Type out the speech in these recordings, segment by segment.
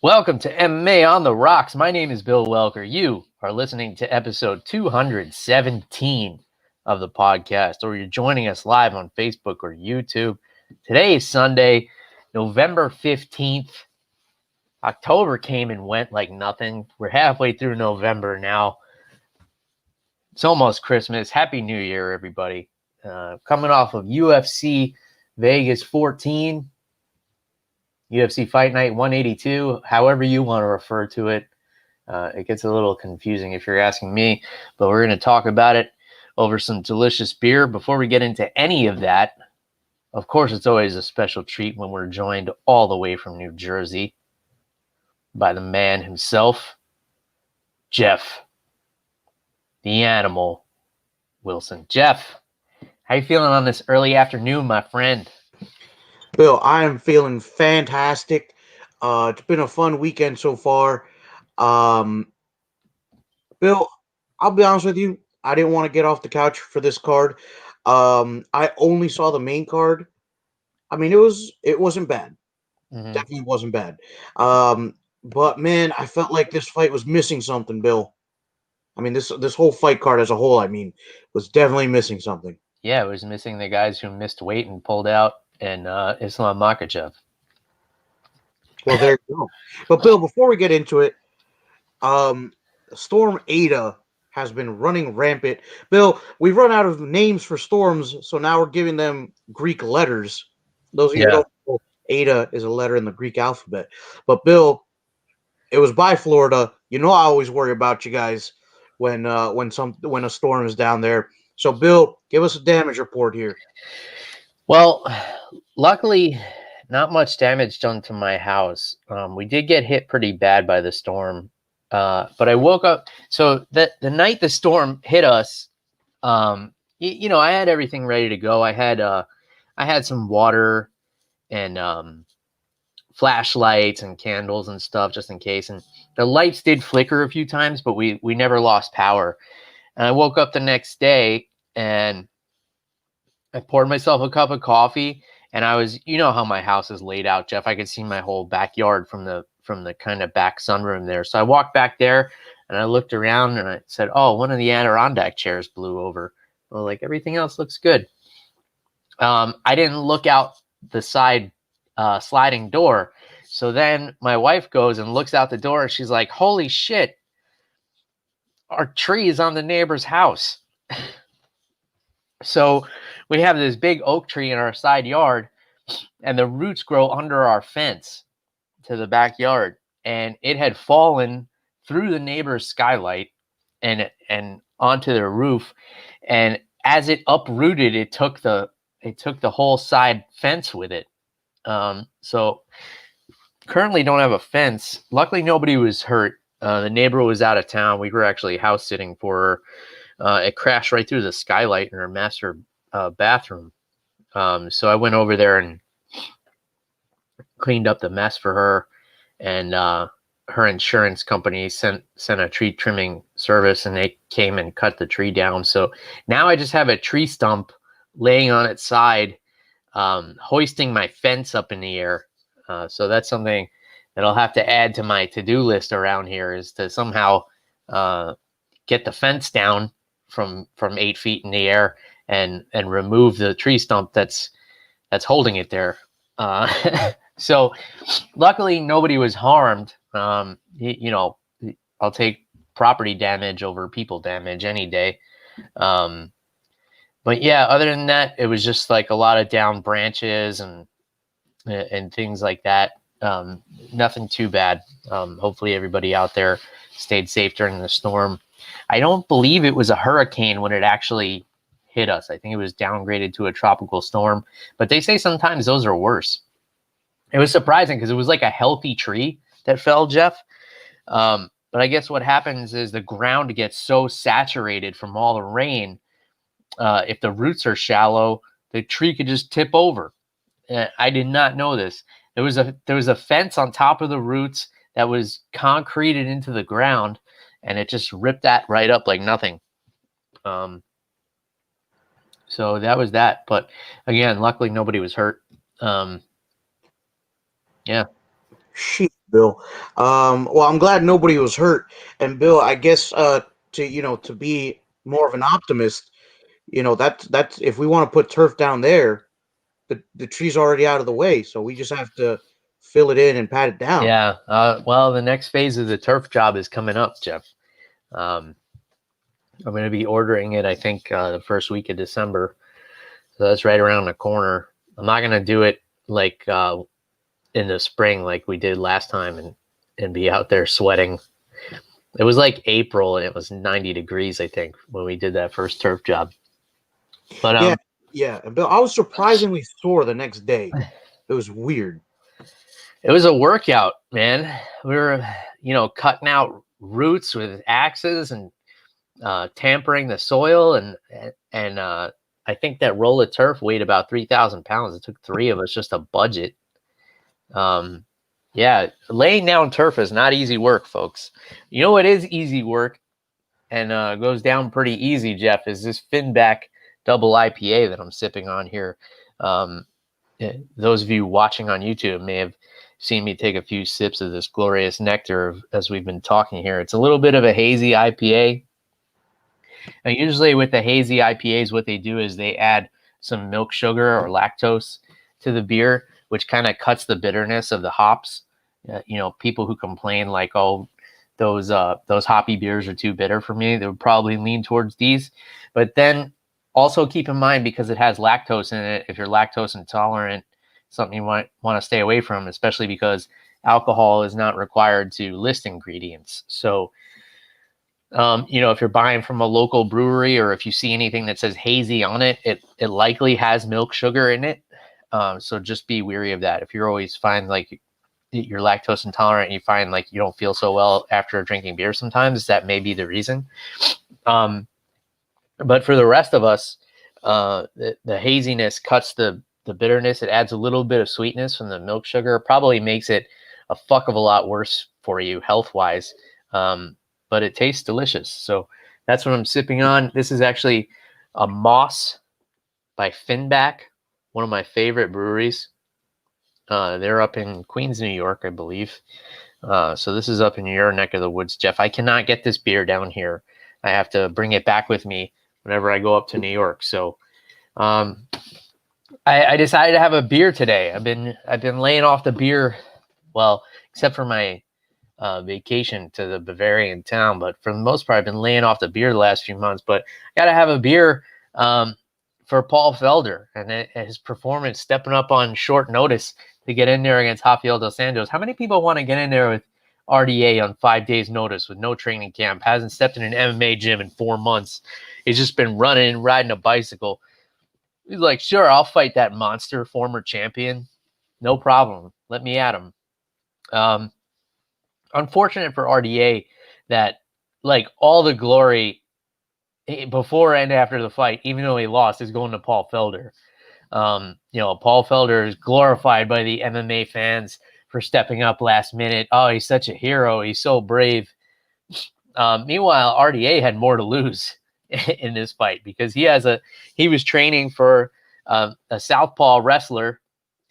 Welcome to MMA on the Rocks. My name is Bill Welker. You are listening to episode 217 of the podcast, or you're joining us live on Facebook or YouTube. Today is Sunday, November 15th. October came and went like nothing. We're halfway through November now. It's almost Christmas. Happy New Year, everybody. Coming off of UFC Vegas 14. UFC Fight Night 182, however you want to refer to it. It gets a little confusing if you're asking me, but we're going to talk about it over some delicious beer. Before we get into any of that, of course, it's always a special treat when we're joined all the way from New Jersey by the man himself, Jeff, the animal, Wilson. Jeff, how you feeling on this early afternoon, my friend? Bill, I am feeling fantastic. It's been a fun weekend so far. Um, Bill, I'll be honest with you. I didn't want to get off the couch for this card. I only saw the main card. I mean, it wasn't bad. Mm-hmm. Definitely wasn't bad. But man, I felt like this fight was missing something, Bill. I mean, this whole fight card as a whole, I mean, was definitely missing something. Yeah, it was missing the guys who missed weight and pulled out, and Islam Makhachev. Well, there you go. But Bill, before we get into it, Um, Storm Ada has been running rampant. Bill, we've run out of names for storms, so now we're giving them Greek letters. Those of you who Yeah. don't know, Ada is a letter in the Greek alphabet. But Bill, it was by Florida. You know I always worry about you guys when a storm is down there. So Bill, give us a damage report here. Well, luckily, not much damage done to my house. We did get hit pretty bad by the storm, but I woke up. So the night the storm hit us, I had everything ready to go. I had some water and flashlights and candles and stuff just in case. And the lights did flicker a few times, but we never lost power. And I woke up the next day and I poured myself a cup of coffee, and I was, you know how my house is laid out, Jeff. I could see my whole backyard from the kind of back sunroom there. So I walked back there and I looked around and I said, "Oh, one of the Adirondack chairs blew over." Well, like everything else looks good. I didn't look out the side sliding door. So then my wife goes and looks out the door and she's like, "Holy shit, our tree is on the neighbor's house." So we have this big oak tree in our side yard, and the roots grow under our fence to the backyard, and it had fallen through the neighbor's skylight and onto their roof. And as it uprooted, it took the whole side fence with it. So currently don't have a fence. Luckily, nobody was hurt. The neighbor was out of town. We were actually house sitting for her. It crashed right through the skylight in her master bathroom. So I went over there and cleaned up the mess for her, and her insurance company sent a tree trimming service, and they came and cut the tree down. So now I just have a tree stump laying on its side, hoisting my fence up in the air. So that's something that I'll have to add to my to-do list around here, is to somehow get the fence down from 8 feet in the air and remove the tree stump that's holding it there. So luckily nobody was harmed. I'll take property damage over people damage any day. But yeah, other than that, it was just like a lot of down branches and things like that. Nothing too bad. Hopefully everybody out there stayed safe during the storm. I don't believe it was a hurricane when it actually hit us. I think it was downgraded to a tropical storm, but they say sometimes those are worse. It was surprising because it was like a healthy tree that fell, Jeff. But I guess what happens is the ground gets so saturated from all the rain. If the roots are shallow, the tree could just tip over. I did not know this. There was a fence on top of the roots that was concreted into the ground, and it just ripped that right up like nothing. So that was that. But again, luckily nobody was hurt. Yeah. Shit. Bill. Well, I'm glad nobody was hurt. And Bill, I guess to be more of an optimist, that's if we want to put turf down there, the tree's already out of the way, so we just have to fill it in and pat it down. Yeah. Well, the next phase of the turf job is coming up, Jeff. Um, I'm going to be ordering it, I think, the first week of December. So that's right around the corner. I'm not going to do it like in the spring like we did last time and be out there sweating. It was like April and it was 90 degrees, I think, when we did that first turf job. But Yeah, yeah. And Bill, I was surprisingly sore the next day. It was weird. it was a workout, man. We were, cutting out roots with axes and tampering the soil, and I think that roll of turf weighed about 3,000 pounds. It took 3 of us just to budget. Yeah, laying down turf is not easy work, folks. You know what is easy work and goes down pretty easy, Jeff, is this Finback double IPA that I'm sipping on here. Those of you watching on YouTube may have seen me take a few sips of this glorious nectar as we've been talking here. It's a little bit of a hazy IPA. And usually with the hazy IPAs, what they do is they add some milk sugar or lactose to the beer, which kind of cuts the bitterness of the hops. People who complain like, oh, those hoppy beers are too bitter for me, they would probably lean towards these. But then also keep in mind, because it has lactose in it, if you're lactose intolerant, something you might want to stay away from, especially because alcohol is not required to list ingredients. So if you're buying from a local brewery, or if you see anything that says hazy on it, it likely has milk sugar in it. So just be weary of that. If you're always find like you're lactose intolerant and you find like you don't feel so well after drinking beer sometimes, that may be the reason. But for the rest of us, the haziness cuts the bitterness. It adds a little bit of sweetness from the milk sugar. Probably makes it a fuck of a lot worse for you health-wise. But it tastes delicious. So that's what I'm sipping on. This is actually a Moss by Finback, one of my favorite breweries. They're up in Queens, New York, I believe. So this is up in your neck of the woods, Jeff. I cannot get this beer down here. I have to bring it back with me whenever I go up to New York. So I decided to have a beer today. I've been laying off the beer, well, except for my vacation to the Bavarian town, but for the most part, I've been laying off the beer the last few months. But I got to have a beer for Paul Felder and his performance, stepping up on short notice to get in there against Rafael dos Anjos. How many people want to get in there with RDA on 5 days' notice with no training camp? Hasn't stepped in an MMA gym in 4 months. He's just been running and riding a bicycle. He's like, sure, I'll fight that monster, former champion. No problem. Let me at him. Unfortunate for RDA that like all the glory before and after the fight, even though he lost, is going to Paul Felder. Paul Felder is glorified by the MMA fans for stepping up last minute. Oh, he's such a hero. He's so brave. Meanwhile, RDA had more to lose in this fight because he was training for a southpaw wrestler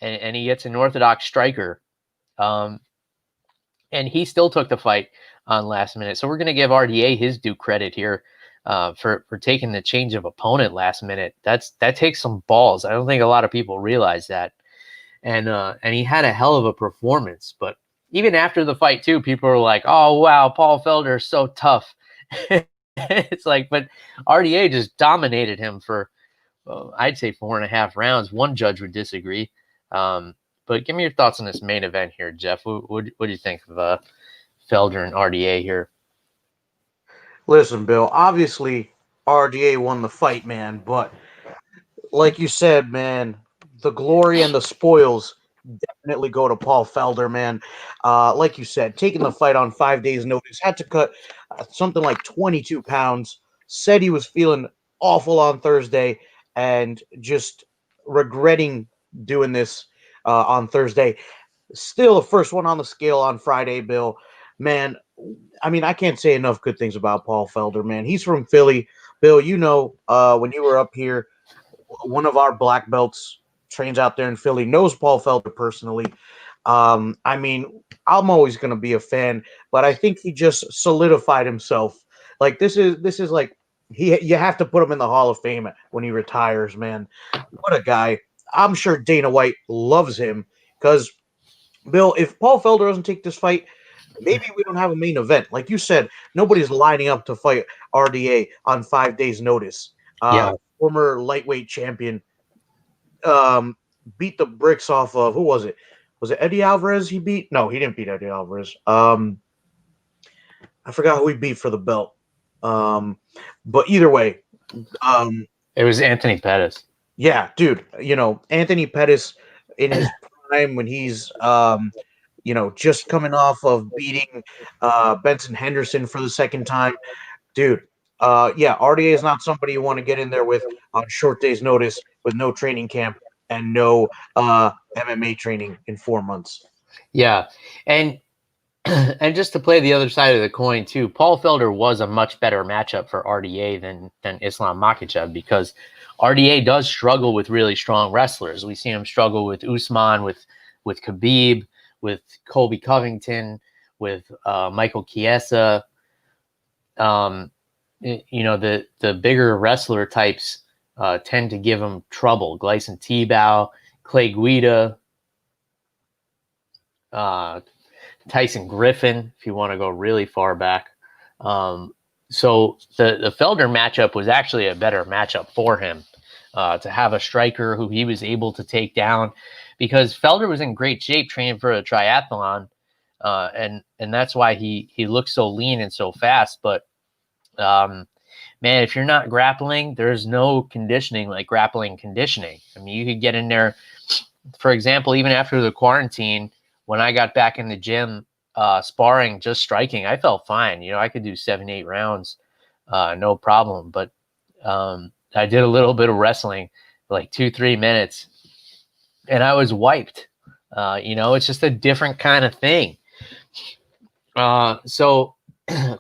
and he gets an orthodox striker. And he still took the fight on last minute. So we're going to give RDA his due credit here for taking the change of opponent last minute. That takes some balls. I don't think a lot of people realize that. And he had a hell of a performance. But even after the fight too, people were like, "Oh wow, Paul Felder is so tough." It's like, but RDA just dominated him for, I'd say 4.5 rounds. One judge would disagree. But give me your thoughts on this main event here, Jeff. What do you think of Felder and RDA here? Listen, Bill, obviously RDA won the fight, man, but like you said, man, the glory and the spoils definitely go to Paul Felder, man. Like you said, taking the fight on 5 days' notice, had to cut something like 22 pounds, said he was feeling awful on Thursday, and just regretting doing this on Thursday. Still the first one on the scale on Friday, Bill. Man, I mean, I can't say enough good things about Paul Felder, man. He's from Philly. Bill, when you were up here, one of our black belts trains out there in Philly, knows Paul Felder personally. I mean, I'm always going to be a fan, but I think he just solidified himself. Like this is like you have to put him in the Hall of Fame when he retires, man. What a guy. I'm sure Dana White loves him because Bill, if Paul Felder doesn't take this fight, maybe we don't have a main event. Like you said, nobody's lining up to fight RDA on 5 days' notice. Yeah. Former lightweight champion um, beat the bricks off of who was it? Was it Eddie Alvarez he beat? No, he didn't beat Eddie Alvarez. I forgot who he beat for the belt. But either way, um, It was Anthony Pettis. yeah, dude, Anthony Pettis in his prime when he's just coming off of beating Benson Henderson for the second time, dude. Yeah, RDA is not somebody you want to get in there with on short days' notice with no training camp and no MMA training in 4 months. Yeah. And and just to play the other side of the coin too, Paul Felder was a much better matchup for RDA than Islam Makhachev because RDA does struggle with really strong wrestlers. We see him struggle with Usman, with Khabib, with Colby Covington, with Michael Chiesa. The bigger wrestler types tend to give him trouble. Gleison Tebow, Clay Guida, Tyson Griffin, if you want to go really far back. So the Felder matchup was actually a better matchup for him to have a striker who he was able to take down because Felder was in great shape training for a triathlon, and that's why he looks so lean and so fast. But man, if you're not grappling, there's no conditioning like grappling conditioning. I mean, you could get in there, for example, even after the quarantine, when I got back in the gym, sparring, just striking, I felt fine. I could do 7, 8 rounds, no problem. But I did a little bit of wrestling, like 2, 3 minutes, and I was wiped. It's just a different kind of thing. So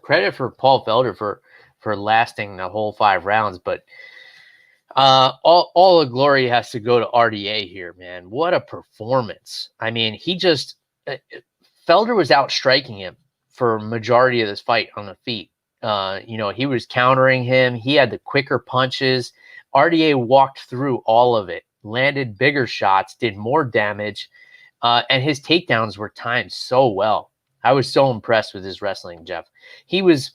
credit for Paul Felder for lasting the whole 5 rounds, but all the glory has to go to RDA here, man. What a performance! I mean, Felder was out striking him for majority of this fight on the feet. He was countering him. He had the quicker punches. RDA walked through all of it, landed bigger shots, did more damage, and his takedowns were timed so well. I was so impressed with his wrestling, Jeff. He was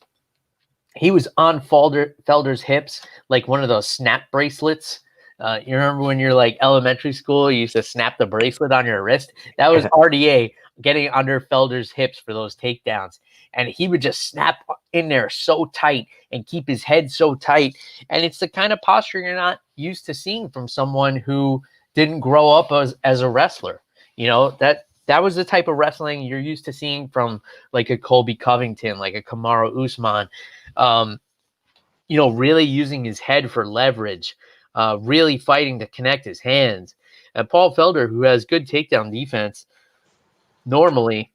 on Felder's hips like one of those snap bracelets. You remember when you're like elementary school, you used to snap the bracelet on your wrist? That was RDA getting under Felder's hips for those takedowns. And he would just snap in there so tight and keep his head so tight. And it's the kind of posture you're not used to seeing from someone who didn't grow up as a wrestler. That was the type of wrestling you're used to seeing from like a Colby Covington, like a Kamaru Usman. Really using his head for leverage, really fighting to connect his hands. And Paul Felder, who has good takedown defense, normally,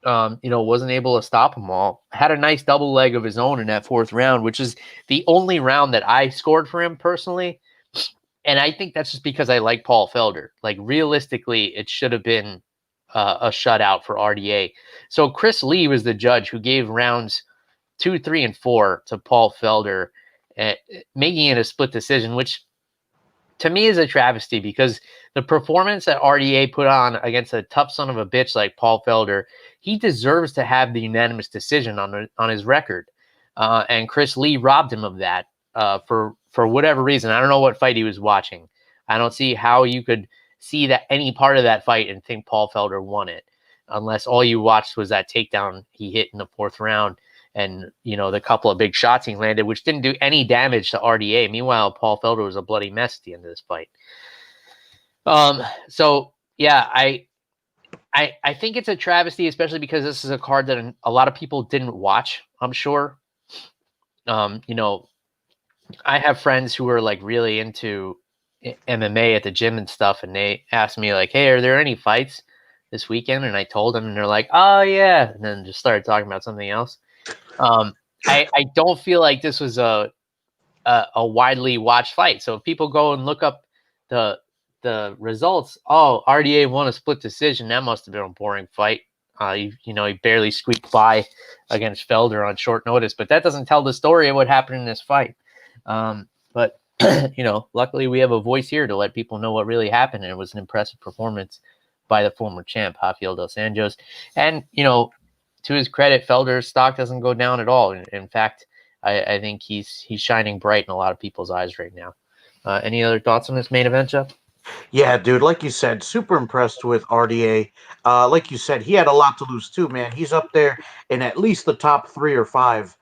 wasn't able to stop them all. Had a nice double leg of his own in that 4th round, which is the only round that I scored for him personally. And I think that's just because I like Paul Felder. Like realistically, it should have been a shutout for RDA. So Chris Lee was the judge who gave rounds 2, 3, and 4 to Paul Felder, making it a split decision, which to me is a travesty because the performance that RDA put on against a tough son of a bitch like Paul Felder, he deserves to have the unanimous decision on his record. And Chris Lee robbed him of that for whatever reason. I don't know what fight he was watching. I don't see how you could see that any part of that fight and think Paul Felder won it, unless all you watched was that takedown he hit in the 4th round. And, the couple of big shots he landed, which didn't do any damage to RDA. Meanwhile, Paul Felder was a bloody mess at the end of this fight. So, yeah, I think it's a travesty, especially because this is a card that a lot of people didn't watch, I'm sure. I have friends who are, like, really into MMA at the gym and stuff, and they asked me, like, hey, are there any fights this weekend? And I told them, and they're like, oh, yeah, and then just started talking about something else. I don't feel like this was a widely watched fight. So if people go and look up the the results, oh, RDA won a split decision. That must have been a boring fight. He barely squeaked by against Felder on short notice, but that doesn't tell the story of what happened in this fight. But luckily we have a voice here to let people know what really happened, and it was an impressive performance by the former champ Rafael dos Anjos. And to his credit, Felder's stock doesn't go down at all. In fact, I think he's shining bright in a lot of people's eyes right now. Any other thoughts on this main event, Jeff? Yeah, dude, like you said, super impressed with RDA. Like you said, he had a lot to lose too, man. He's up there in at least the top 3 or 5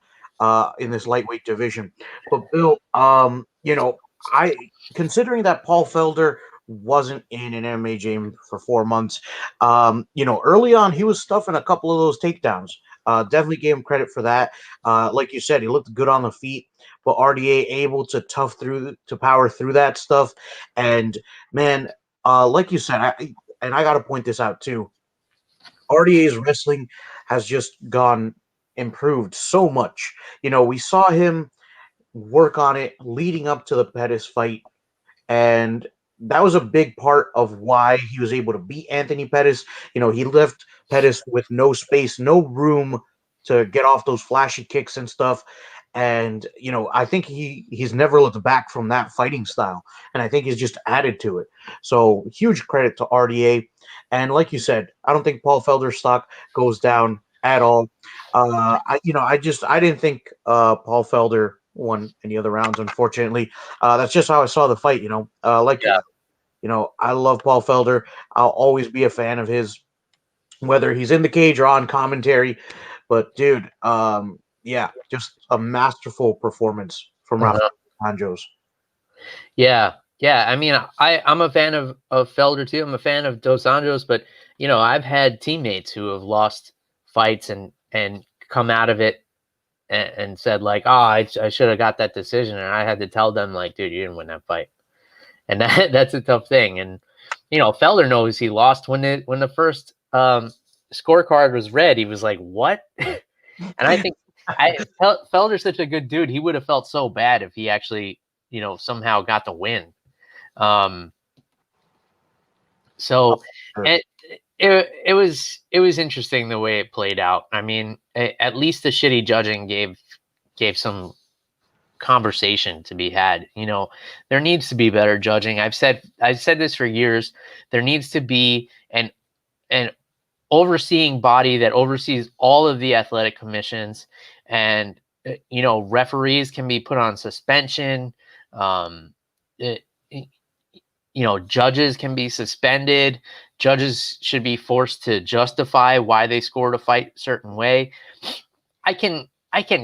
in this lightweight division. But Bill, I considering that Paul Felder wasn't in an MMA gym for 4 months, early on he was stuffing a couple of those takedowns. Definitely gave him credit for that. Like you said, he looked good on the feet, but RDA able to power through that stuff. And man, like you said, I got to point this out too. RDA's wrestling has just improved so much. We saw him work on it leading up to the Pettis fight, and that was a big part of why he was able to beat Anthony Pettis. He left Pettis with no space, no room to get off those flashy kicks and stuff. And I think he's never looked back from that fighting style, and I think he's just added to it. So huge credit to RDA. And like you said, I don't think Paul Felder's stock goes down at all. I didn't think Paul Felder won any other rounds, unfortunately. That's just how I saw the fight. I love Paul Felder. I'll always be a fan of his, whether he's in the cage or on commentary. But dude, yeah, just a masterful performance from Rafael Anjos. Yeah. I mean, I'm a fan of Felder too. I'm a fan of Dos Anjos, but I've had teammates who have lost fights and come out of it and said like, oh, I should have got that decision, and I had to tell them like, dude, you didn't win that fight, and that's a tough thing. And Felder knows he lost when the first scorecard was read. He was like, what? And I think Felder's such a good dude. He would have felt so bad if he actually somehow got the win. So it was interesting the way it played out. I mean, at least the shitty judging gave some conversation to be had. There needs to be better judging. I've said this for years. There needs to be an overseeing body that oversees all of the athletic commissions, and referees can be put on suspension. Judges can be suspended. Judges should be forced to justify why they scored a fight a certain way. I can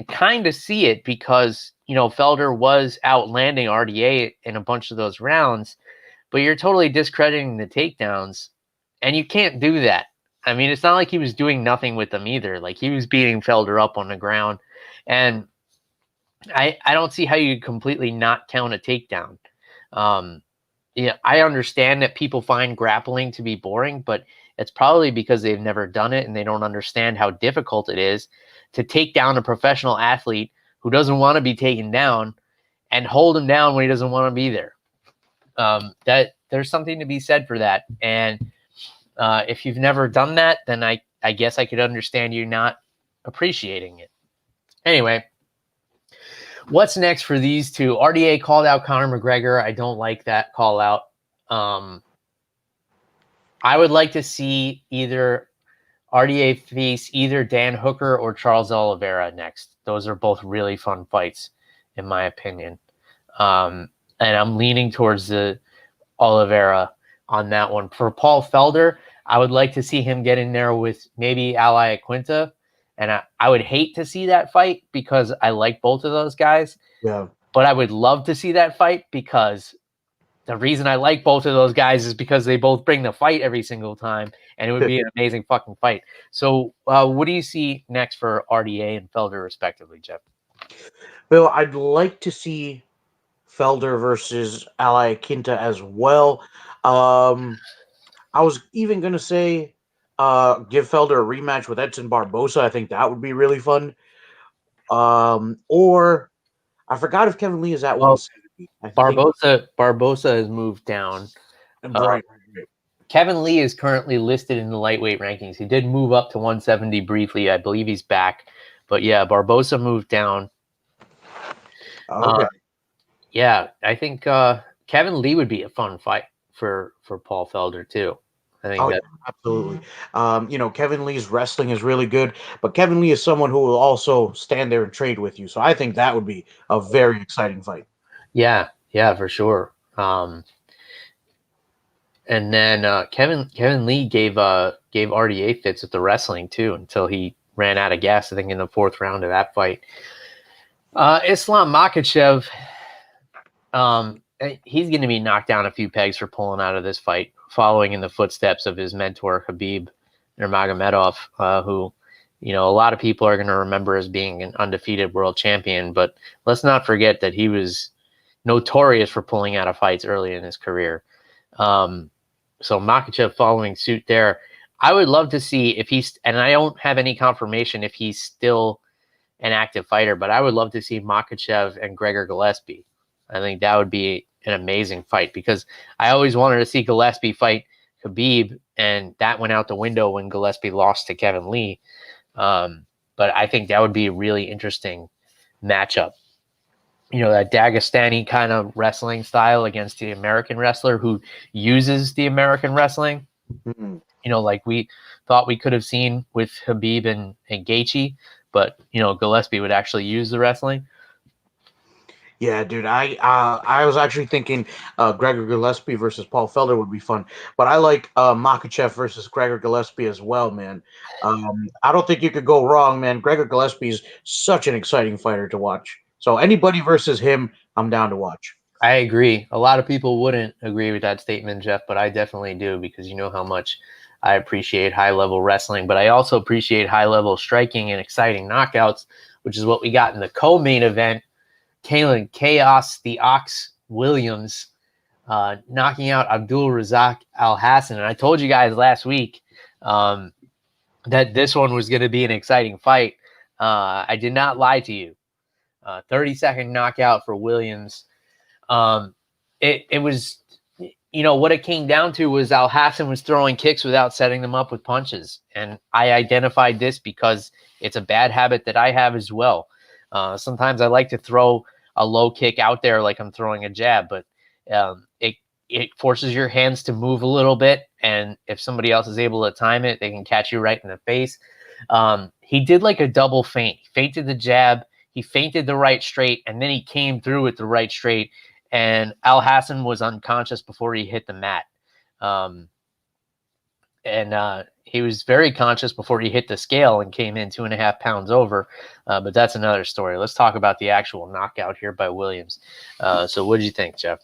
kind of see it because Felder was outlanding RDA in a bunch of those rounds, but you're totally discrediting the takedowns, and you can't do that. I mean, it's not like he was doing nothing with them either. Like, he was beating Felder up on the ground, and I don't see how you completely not count a takedown. I understand that people find grappling to be boring, but it's probably because they've never done it and they don't understand how difficult it is to take down a professional athlete who doesn't want to be taken down and hold him down when he doesn't want to be there. That there's something to be said for that. And if you've never done that, then I guess I could understand you not appreciating it. Anyway, what's next for these two? RDA called out Conor McGregor. I don't like that call out. I would like to see either RDA face either Dan Hooker or Charles Oliveira next. Those are both really fun fights, in my opinion. And I'm leaning towards the Oliveira on that one. For Paul Felder, I would like to see him get in there with maybe Ally Quinta. And I would hate to see that fight because I like both of those guys. Yeah. But I would love to see that fight because the reason I like both of those guys is because they both bring the fight every single time, and it would be an amazing fucking fight. So what do you see next for RDA and Felder, respectively, Jeff? Bill, I'd like to see Felder versus Ally Quinta as well. I was even going to say give Felder a rematch with Edson Barbosa. I think that would be really fun. Or I forgot if Kevin Lee is at 170. Barbosa has moved down. Right. Kevin Lee is currently listed in the lightweight rankings. He did move up to 170 briefly. I believe he's back. But yeah, Barbosa moved down. Okay. Yeah, I think Kevin Lee would be a fun fight for Paul Felder too. I think Oh yeah, that absolutely. Kevin Lee's wrestling is really good, but Kevin Lee is someone who will also stand there and trade with you. So I think that would be a very exciting fight. yeah, for sure. And then Kevin Lee gave RDA fits with the wrestling too until he ran out of gas. I think in the fourth round of that fight. Islam Makhachev, he's going to be knocked down a few pegs for pulling out of this fight, following in the footsteps of his mentor Khabib Nurmagomedov, who, a lot of people are going to remember as being an undefeated world champion. But let's not forget that he was notorious for pulling out of fights early in his career. So Makhachev following suit there. I would love to see if he's, and I don't have any confirmation if he's still an active fighter, but I would love to see Makhachev and Gregor Gillespie. I think that would be an amazing fight because I always wanted to see Gillespie fight Khabib, and that went out the window when Gillespie lost to Kevin Lee. But I think that would be a really interesting matchup. That Dagestani kind of wrestling style against the American wrestler who uses the American wrestling. Mm-hmm. Like we thought we could have seen with Khabib and Gaethje, but Gillespie would actually use the wrestling. Yeah, dude. I was actually thinking Gregor Gillespie versus Paul Felder would be fun, but I like Makhachev versus Gregor Gillespie as well, man. I don't think you could go wrong, man. Gregor Gillespie is such an exciting fighter to watch. So anybody versus him, I'm down to watch. I agree. A lot of people wouldn't agree with that statement, Jeff, but I definitely do because you know how much I appreciate high-level wrestling, but I also appreciate high-level striking and exciting knockouts, which is what we got in the co-main event. Kalen Chaos, the Ox Williams, knocking out Abdul Razak Al Hassan. And I told you guys last week that this one was going to be an exciting fight. I did not lie to you. 30-second knockout for Williams. It was, what it came down to was Al Hassan was throwing kicks without setting them up with punches. And I identified this because it's a bad habit that I have as well. Sometimes I like to throw a low kick out there like I'm throwing a jab, but it forces your hands to move a little bit. And if somebody else is able to time it, they can catch you right in the face. He did like a double feint. He feinted the jab. He feinted the right straight, and then he came through with the right straight. And Al Hassan was unconscious before he hit the mat. He was very conscious before he hit the scale and came in 2.5 pounds over. But that's another story. Let's talk about the actual knockout here by Williams. So what did you think, Jeff?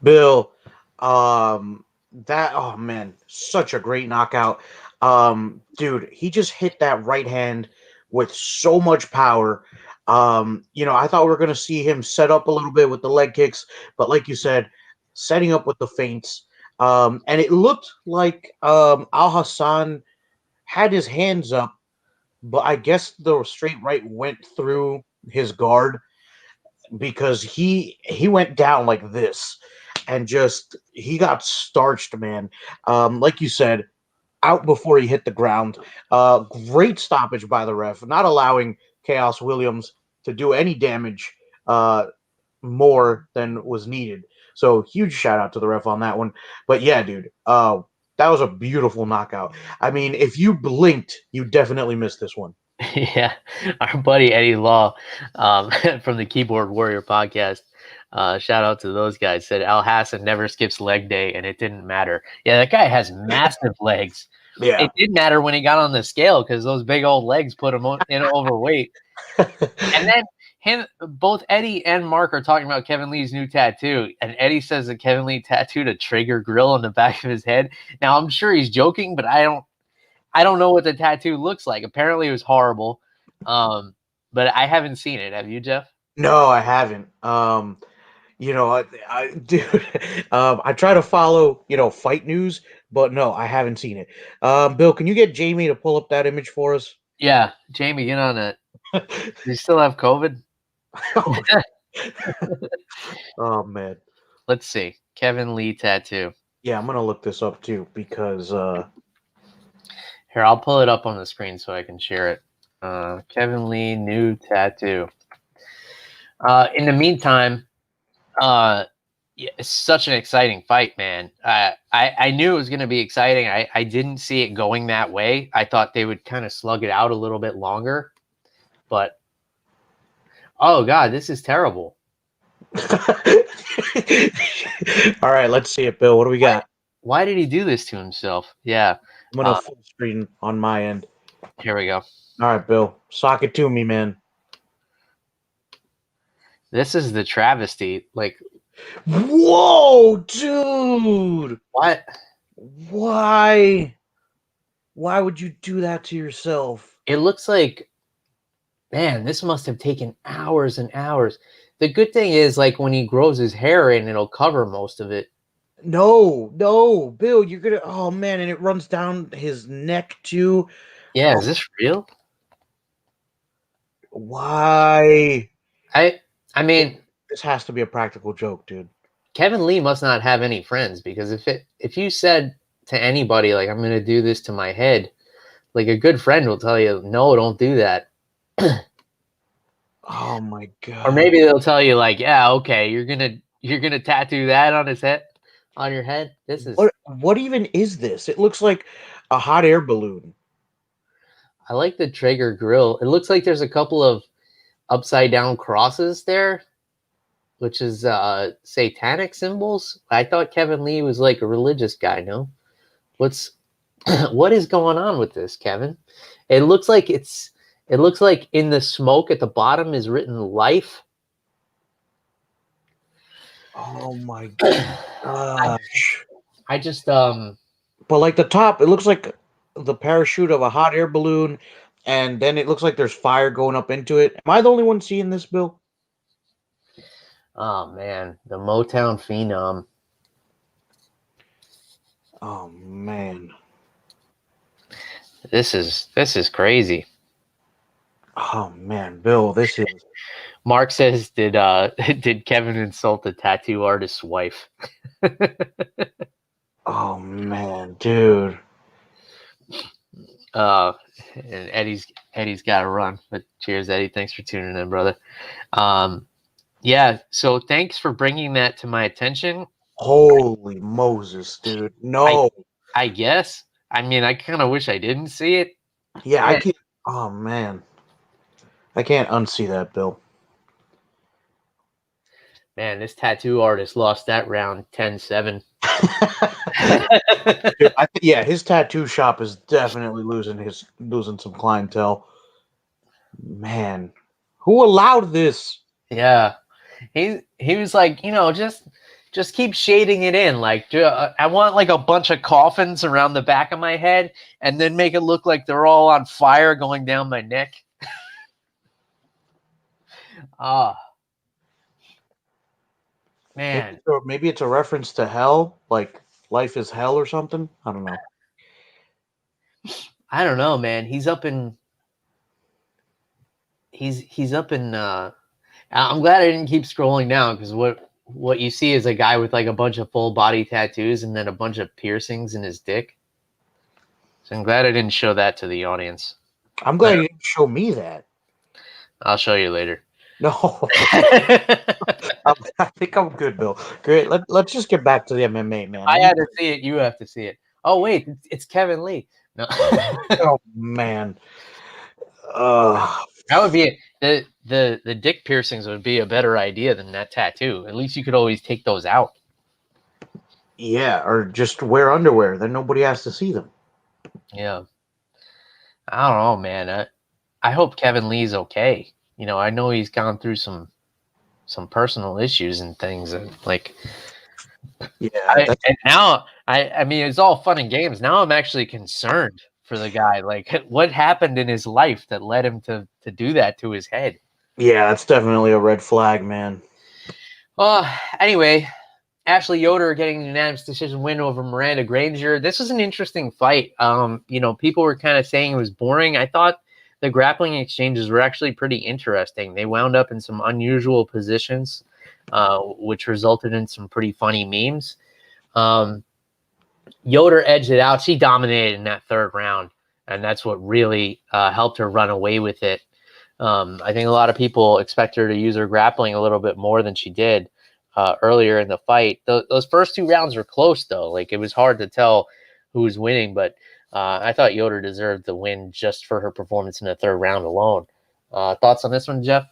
Bill, oh man, such a great knockout. Dude, he just hit that right hand with so much power. I thought we were gonna see him set up a little bit with the leg kicks, but like you said, setting up with the feints. And it looked like Al Hassan had his hands up, but I guess the straight right went through his guard because he went down like this and just he got starched, man. Like you said, out before he hit the ground. Great stoppage by the ref, not allowing Chaos Williams to do any damage more than was needed. So huge shout out to the ref on that one. But yeah, dude, that was a beautiful knockout. I mean, if you blinked, you definitely missed this one. Yeah, our buddy Eddie Law from the Keyboard Warrior podcast. Shout out to those guys. Said Al Hassan never skips leg day, and it didn't matter. Yeah, that guy has massive legs. Yeah. It did matter when he got on the scale because those big old legs put him in overweight. And then both Eddie and Mark are talking about Kevin Lee's new tattoo, and Eddie says that Kevin Lee tattooed a trigger grill on the back of his head. Now I'm sure he's joking, but I don't know what the tattoo looks like. Apparently it was horrible. But I haven't seen it. Have you, Jeff? No, I haven't. Dude, I try to follow, fight news, but no, I haven't seen it. Bill, can you get Jamie to pull up that image for us? Yeah, Jamie, get on it. Do you still have COVID? Oh man. let's see. Kevin Lee tattoo. Yeah, I'm gonna look this up too because Here, I'll pull it up on the screen so I can share it. Kevin Lee new tattoo. In the meantime, yeah, it's such an exciting fight, man. I knew it was going to be exciting. I didn't see it going that way. I thought they would kind of slug it out a little bit longer, but oh god, this is terrible. all right, let's see it, Bill. What do we got? Why did he do this to himself? Yeah, I'm gonna full screen on my end. here we go. All right, Bill, sock it to me, man. This is the travesty. Like, whoa, dude! what? Why? Why would you do that to yourself? It looks like, man, this must have taken hours and hours. The good thing is, like, when he grows his hair in, it'll cover most of it. No, Bill, you're gonna. Oh man, and it runs down his neck too. Yeah, is this real? Why? I mean, this has to be a practical joke, dude. Kevin Lee must not have any friends, because if you said to anybody, like, I'm going to do this to my head, like, a good friend will tell you, no, don't do that. Oh my god. Or maybe they'll tell you, like, yeah, okay, you're gonna tattoo that on his head, on your head. This is what even is this? It looks like a hot air balloon. I like the Traeger grill. It looks like there's a couple of upside down crosses there, which is satanic symbols. I thought Kevin Lee was like a religious guy. No, what is going on with this, Kevin? It looks like in the smoke at the bottom is written life. Oh my gosh. I just but like the top, it looks like the parachute of a hot air balloon, and then it looks like there's fire going up into it. Am I the only one seeing this, Bill? Oh man, the Motown phenom. Oh man. This is crazy. Oh man, Bill, this is Mark says, did Kevin insult the tattoo artist's wife? oh man, dude. And Eddie's got to run, but cheers, Eddie. Thanks for tuning in, brother. Yeah. So thanks for bringing that to my attention. Holy Moses, dude! No, I guess. I mean, I kind of wish I didn't see it. Yeah, I can't. Oh man, I can't unsee that, Bill. Man, this tattoo artist lost that round 10-7. Dude, yeah, his tattoo shop is definitely losing some clientele. Man, who allowed this? Yeah, he was like, just keep shading it in. Like, I want like a bunch of coffins around the back of my head, and then make it look like they're all on fire going down my neck. Man, maybe it's a reference to hell, like life is hell or something. I don't know. I don't know, man. He's up in. I'm glad I didn't keep scrolling down, because what you see is a guy with like a bunch of full body tattoos and then a bunch of piercings in his dick. So I'm glad I didn't show that to the audience. I'm glad you didn't show me that. I'll show you later. No. I think I'm good, Bill. Great. Let's just get back to the MMA, man. I had to see it. You have to see it. Oh, wait. It's Kevin Lee. No. Oh, man. That would be it. The dick piercings would be a better idea than that tattoo. At least you could always take those out. Yeah, or just wear underwear. Then nobody has to see them. Yeah. I don't know, man. I hope Kevin Lee's okay. I know he's gone through some personal issues and things, and like, yeah. And now I mean, it's all fun and games. Now I'm actually concerned for the guy. Like, what happened in his life that led him to do that to his head? Yeah, that's definitely a red flag, man. Anyway, Ashley Yoder getting a unanimous decision win over Miranda Granger. This was an interesting fight. People were kind of saying it was boring. I thought the grappling exchanges were actually pretty interesting. They wound up in some unusual positions. which resulted in some pretty funny memes. Yoder edged it out. She dominated in that third round, and that's what really helped her run away with it. I think a lot of people expect her to use her grappling a little bit more than she did earlier in the fight. Those first 2 rounds were close, though. Like, it was hard to tell who was winning, but I thought Yoder deserved the win just for her performance in the third round alone. Thoughts on this one, Jeff?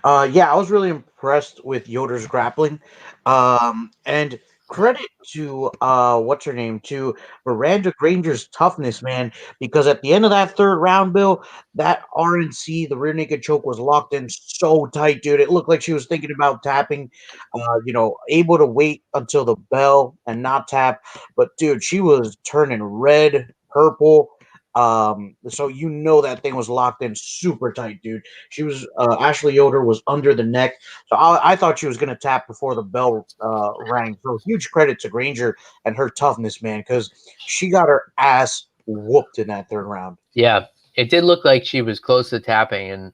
Yeah, I was really impressed with Yoder's grappling. And credit to what's her name, to Miranda Granger's toughness, man. Because at the end of that third round, Bill, that RNC, the rear naked choke, was locked in so tight, dude. It looked like she was thinking about tapping. Able to wait until the bell and not tap. But dude, she was turning red, purple. So that thing was locked in super tight, dude. She was Ashley Yoder was under the neck, so I thought she was going to tap before the bell rang. So huge credit to Granger and her toughness, man, because she got her ass whooped in that third round. Yeah, it did look like she was close to tapping,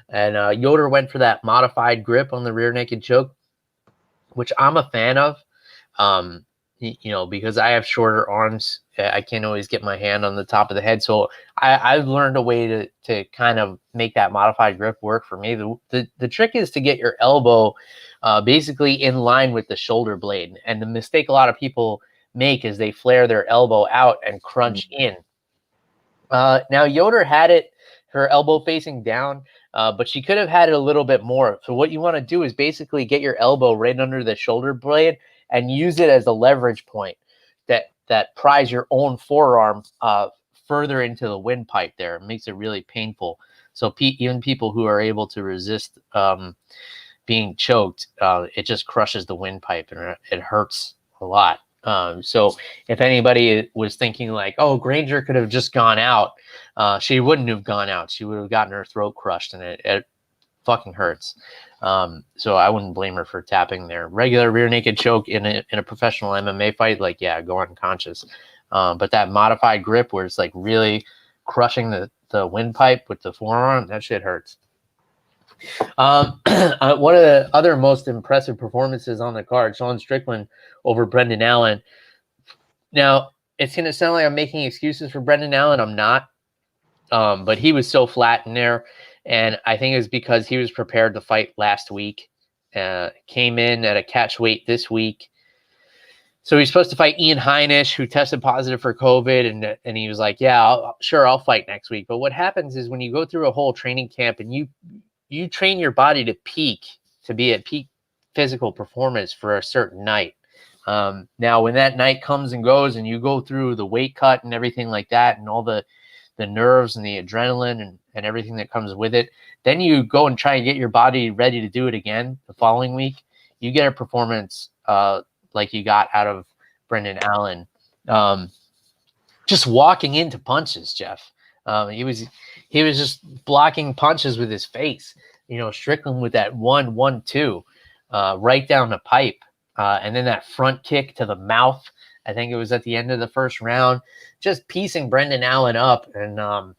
and Yoder went for that modified grip on the rear naked choke, which I'm a fan of. Because I have shorter arms, I can't always get my hand on the top of the head. So I've learned a way to kind of make that modified grip work for me. The trick is to get your elbow basically in line with the shoulder blade. And the mistake a lot of people make is they flare their elbow out and crunch in. Now, Yoder had her elbow facing down, but she could have had it a little bit more. So what you want to do is basically get your elbow right under the shoulder blade and use it as a leverage point that pries your own forearm further into the windpipe there. It makes it really painful. So even people who are able to resist being choked, it just crushes the windpipe and it hurts a lot. So if anybody was thinking like, oh, Granger could have just gone out, she wouldn't have gone out. She would have gotten her throat crushed, and it fucking hurts. So I wouldn't blame her for tapping there. Regular rear naked choke in a professional MMA fight, like, yeah, go unconscious. But that modified grip where it's like really crushing the windpipe with the forearm, that shit hurts. One of the other most impressive performances on the card, Sean Strickland over Brendan Allen. Now, it's going to sound like I'm making excuses for Brendan Allen. I'm not. But he was so flat in there. And I think it was because he was prepared to fight last week. Came in at a catch weight this week. So he's supposed to fight Ian Heinisch, who tested positive for COVID. And he was like, yeah, I'll fight next week. But what happens is when you go through a whole training camp and you train your body to be at peak physical performance for a certain night. Now, when that night comes and goes and you go through the weight cut and everything like that and all the nerves and the adrenaline and everything that comes with it, then you go and try and get your body ready to do it again the following week. You get a performance like you got out of Brendan Allen. Just walking into punches, Jeff. He was just blocking punches with his face. Strickland with that 1-1-2 right down the pipe, and then that front kick to the mouth. I think it was at the end of the first round, just piecing Brendan Allen up. And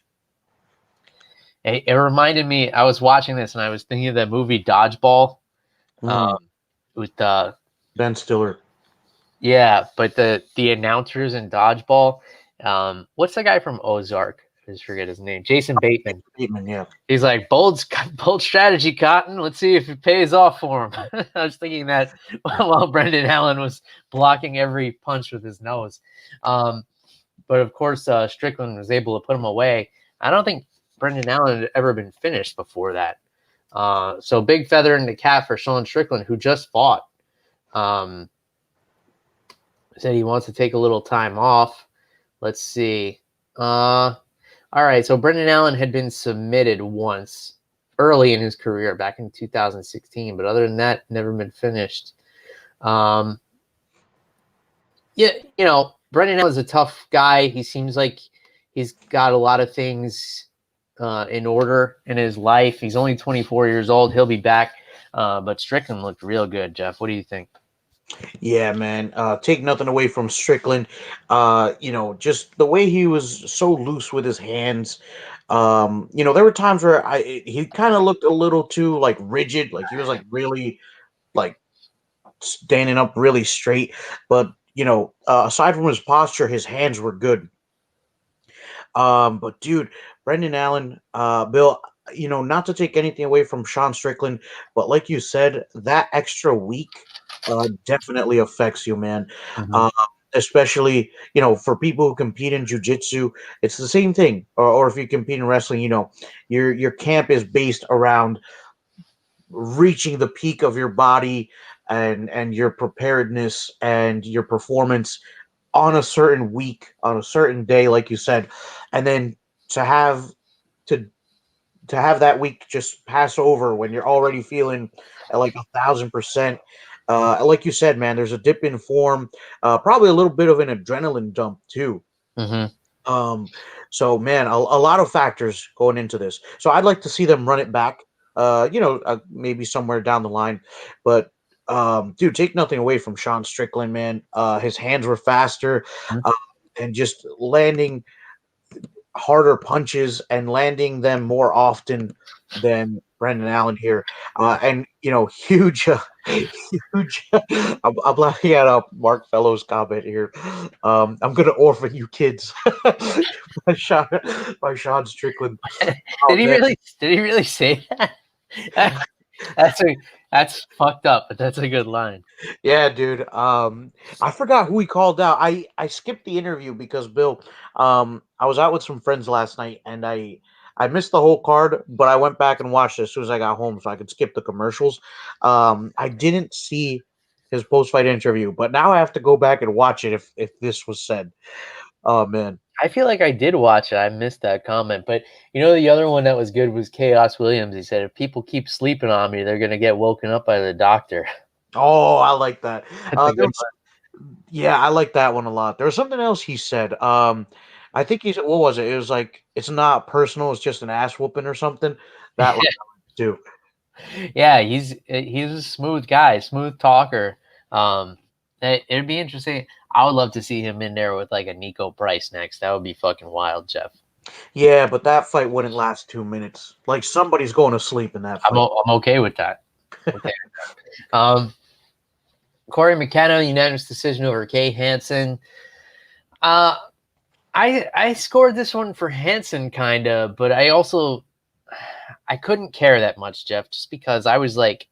it reminded me, I was watching this and I was thinking of that movie Dodgeball with Ben Stiller. Yeah, but the announcers in Dodgeball, what's the guy from Ozark? I just forget his name. Jason Bateman. Yeah. He's like, bold strategy, Cotton. Let's see if it pays off for him. I was thinking that while Brendan Allen was blocking every punch with his nose. But of course, Strickland was able to put him away. I don't think Brendan Allen had ever been finished before that. So big feather in the cap for Sean Strickland, who just fought. Said he wants to take a little time off. Let's see. All right, so Brendan Allen had been submitted once early in his career back in 2016, but other than that, never been finished. Yeah, Brendan Allen's a tough guy. He seems like he's got a lot of things in order in his life. He's only 24 years old. He'll be back. But Strickland looked real good, Jeff. What do you think? Yeah, man. Take nothing away from Strickland. Just the way he was so loose with his hands. There were times where he kind of looked a little too like rigid, like he was like really like standing up really straight. But aside from his posture, his hands were good. But dude, Brendan Allen, Bill, not to take anything away from Sean Strickland, but like you said, that extra week definitely affects you, man. Mhm. Uh, Especially, for people who compete in jujitsu, it's the same thing. Or if you compete in wrestling, your camp is based around reaching the peak of your body and your preparedness and your performance on a certain week, on a certain day, like you said, and then to have to have that week just pass over when you're already feeling at like 1,000%. Like you said, man, there's a dip in form, probably a little bit of an adrenaline dump too. Mhm. Um, so man, a lot of factors going into this. So I'd like to see them run it back. Maybe somewhere down the line, but dude, take nothing away from Sean Strickland, man. His hands were faster, Mhm. uh, and just landing harder punches and landing them more often than Brendan Allen here. And huge, huge. I'm laughing at Mark Fellows' comment here. I'm gonna orphan you kids by Sean, by Sean Strickland. Oh Did he man, really? Did he really say that? That's that's fucked up, but that's a good line. yeah, dude. I forgot who he called out. I skipped the interview because Bill. I was out with some friends last night, and I missed the whole card, but I went back and watched it as soon as I got home, so I could skip the commercials. I didn't see his post fight interview, but now I have to go back and watch it if this was said. Oh man. I feel like I did watch it. I missed that comment, but the other one that was good was Chaos Williams. He said, "If people keep sleeping on me, they're gonna get woken up by the doctor." Oh, I like that. That's a There good was Yeah, I like that one a lot. There was something else he said. I think he said, what was it? It was like it's not personal, it's just an ass whooping or something. That line one. I liked too. Yeah, he's a smooth guy, smooth talker. It'd be interesting. I would love to see him in there with like a Nico Price next. That would be fucking wild, Jeff. Yeah, but that fight wouldn't last 2 minutes. Like somebody's going to sleep in that fight. I'm okay with that. Okay. Corey McKenna, unanimous decision over Kay Hansen. Uh, I scored this one for Hansen, kind of, but I couldn't care that much, Jeff, just because I was like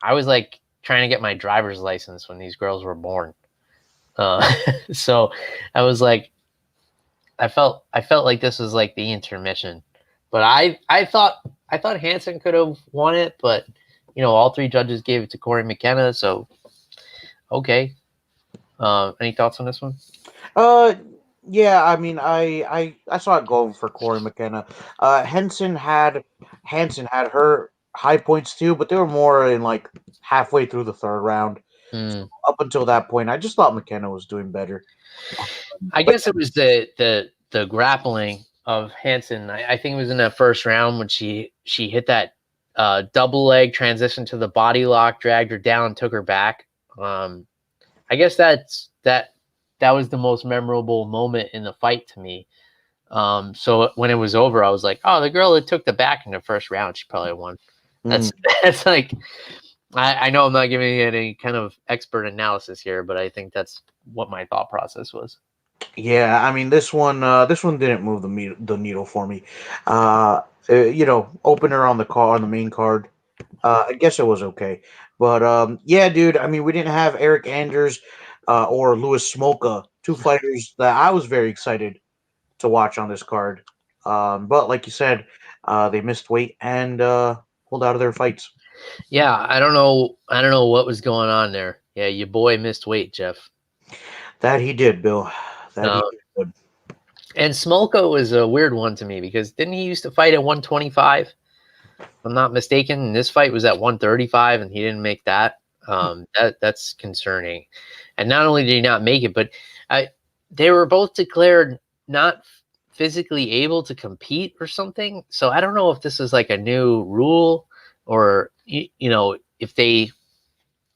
trying to get my driver's license when these girls were born. So I was like, I felt like this was like the intermission, but I thought Hansen could have won it, but all three judges gave it to Corey McKenna. So okay, any thoughts on this one? Uh, yeah, I mean, I saw it going for Corey McKenna. Hansen had her high points too, but they were more in like halfway through the third round. Hmm. Up until that point, I just thought McKenna was doing better. I But guess it was the grappling of Hansen. I think it was in that first round when she hit that double leg transition to the body lock, dragged her down, took her back. I guess that was the most memorable moment in the fight to me. So when it was over, I was like, "Oh, the girl that took the back in the first round, she probably won." mm, That's like I know I'm not giving you any kind of expert analysis here, but I think that's what my thought process was. yeah, I mean this one didn't move the needle for me. Opener on the main card. I guess it was okay, but yeah, dude. I mean, we didn't have Eric Anders or Louis Smolka, two fighters that I was very excited to watch on this card. But like you said, they missed weight and pulled out of their fights. Yeah, I don't know. I don't know what was going on there. Yeah, your boy missed weight, Jeff. That he did, Bill. That he Uh, did. and Smolko was a weird one to me because didn't he used to fight at 125? If I'm not mistaken. And this fight was at 135, and he didn't make that. That's concerning. And not only did he not make it, but I, they were both declared not physically able to compete or something. So I don't know if this is like a new rule or if they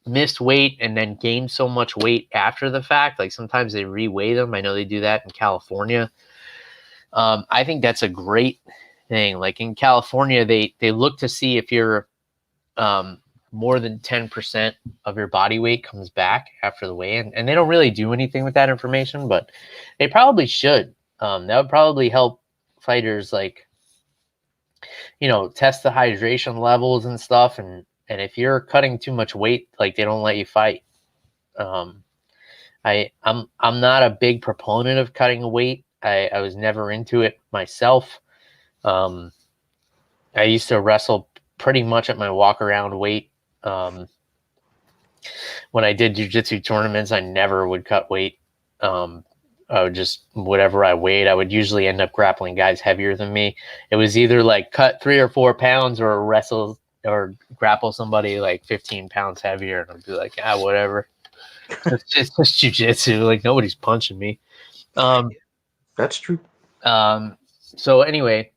missed weight and then gained so much weight after the fact. Like sometimes they reweigh them. I know they do that in California. I think that's a great thing. Like in California, they look to see if you're more than 10% of your body weight comes back after the weigh-in, and they don't really do anything with that information, but they probably should. That would probably help fighters, like, test the hydration levels and stuff, and if you're cutting too much weight, like, they don't let you fight. I'm not a big proponent of cutting weight. I was never into it myself. I used to wrestle pretty much at my walk around weight. When I did jiu-jitsu tournaments, I never would cut weight. I would just, whatever I weighed, I would usually end up grappling guys heavier than me. It was either like cut 3 or 4 pounds or wrestle or grapple somebody like 15 pounds heavier, and I'd be like, whatever. It's just jiu-jitsu. Like, nobody's punching me. That's true. So anyway,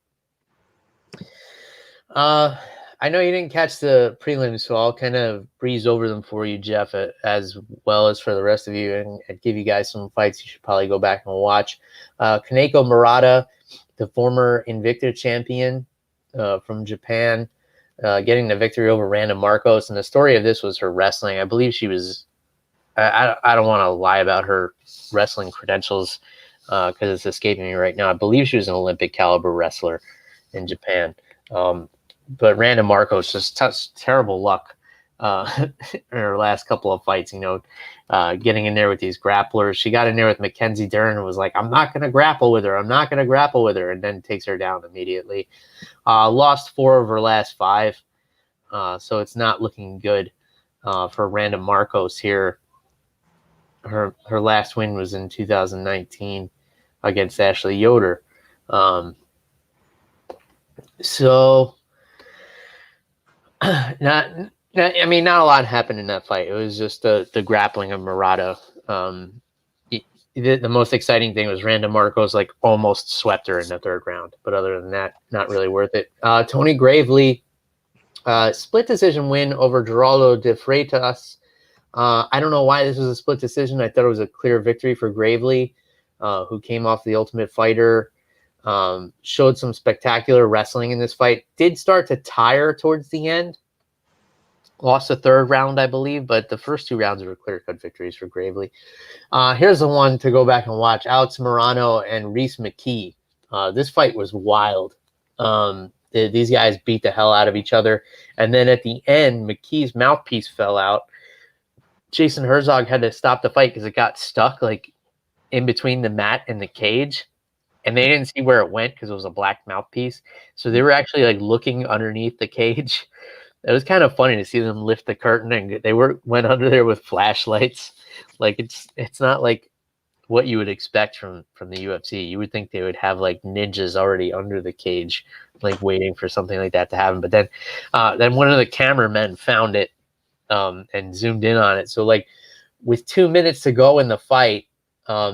I know you didn't catch the prelims, so I'll kind of breeze over them for you, Jeff, as well as for the rest of you, and give you guys some fights you should probably go back and watch. Kaneko Murata, the former Invicta champion from Japan, getting the victory over Randa Marcos. And the story of this was her wrestling. I believe she was, I don't want to lie about her wrestling credentials because it's escaping me right now. I believe she was an Olympic caliber wrestler in Japan. But Randa Marcos just terrible luck in her last couple of fights, getting in there with these grapplers. She got in there with Mackenzie Dern and was like, I'm not going to grapple with her. I'm not going to grapple with her. And then takes her down immediately. Lost 4 of her last 5. So it's not looking good for Randa Marcos here. Her last win was in 2019 against Ashley Yoder. So not a lot happened in that fight. It was just the grappling of Murata. The most exciting thing was Randa Marcos almost swept her in the 3rd round, but other than that, not really worth it. Tony Gravely, split decision win over Geraldo de Freitas. I don't know why this was a split decision. I thought it was a clear victory for Gravely, who came off the Ultimate Fighter. Showed some spectacular wrestling in this fight. Did start to tire towards the end. Lost the 3rd round, I believe, but the first 2 rounds were clear-cut victories for Gravely. Here's the one to go back and watch. Alex Morano and Reese McKee. This fight was wild. These guys beat the hell out of each other. And then at the end, McKee's mouthpiece fell out. Jason Herzog had to stop the fight because it got stuck in between the mat and the cage. And they didn't see where it went because it was a black mouthpiece. So they were actually looking underneath the cage. It was kind of funny to see them lift the curtain, and they went under there with flashlights. It's not like what you would expect from the UFC. You would think they would have ninjas already under the cage, waiting for something like that to happen. But then one of the cameramen found it and zoomed in on it. So with 2 minutes to go in the fight,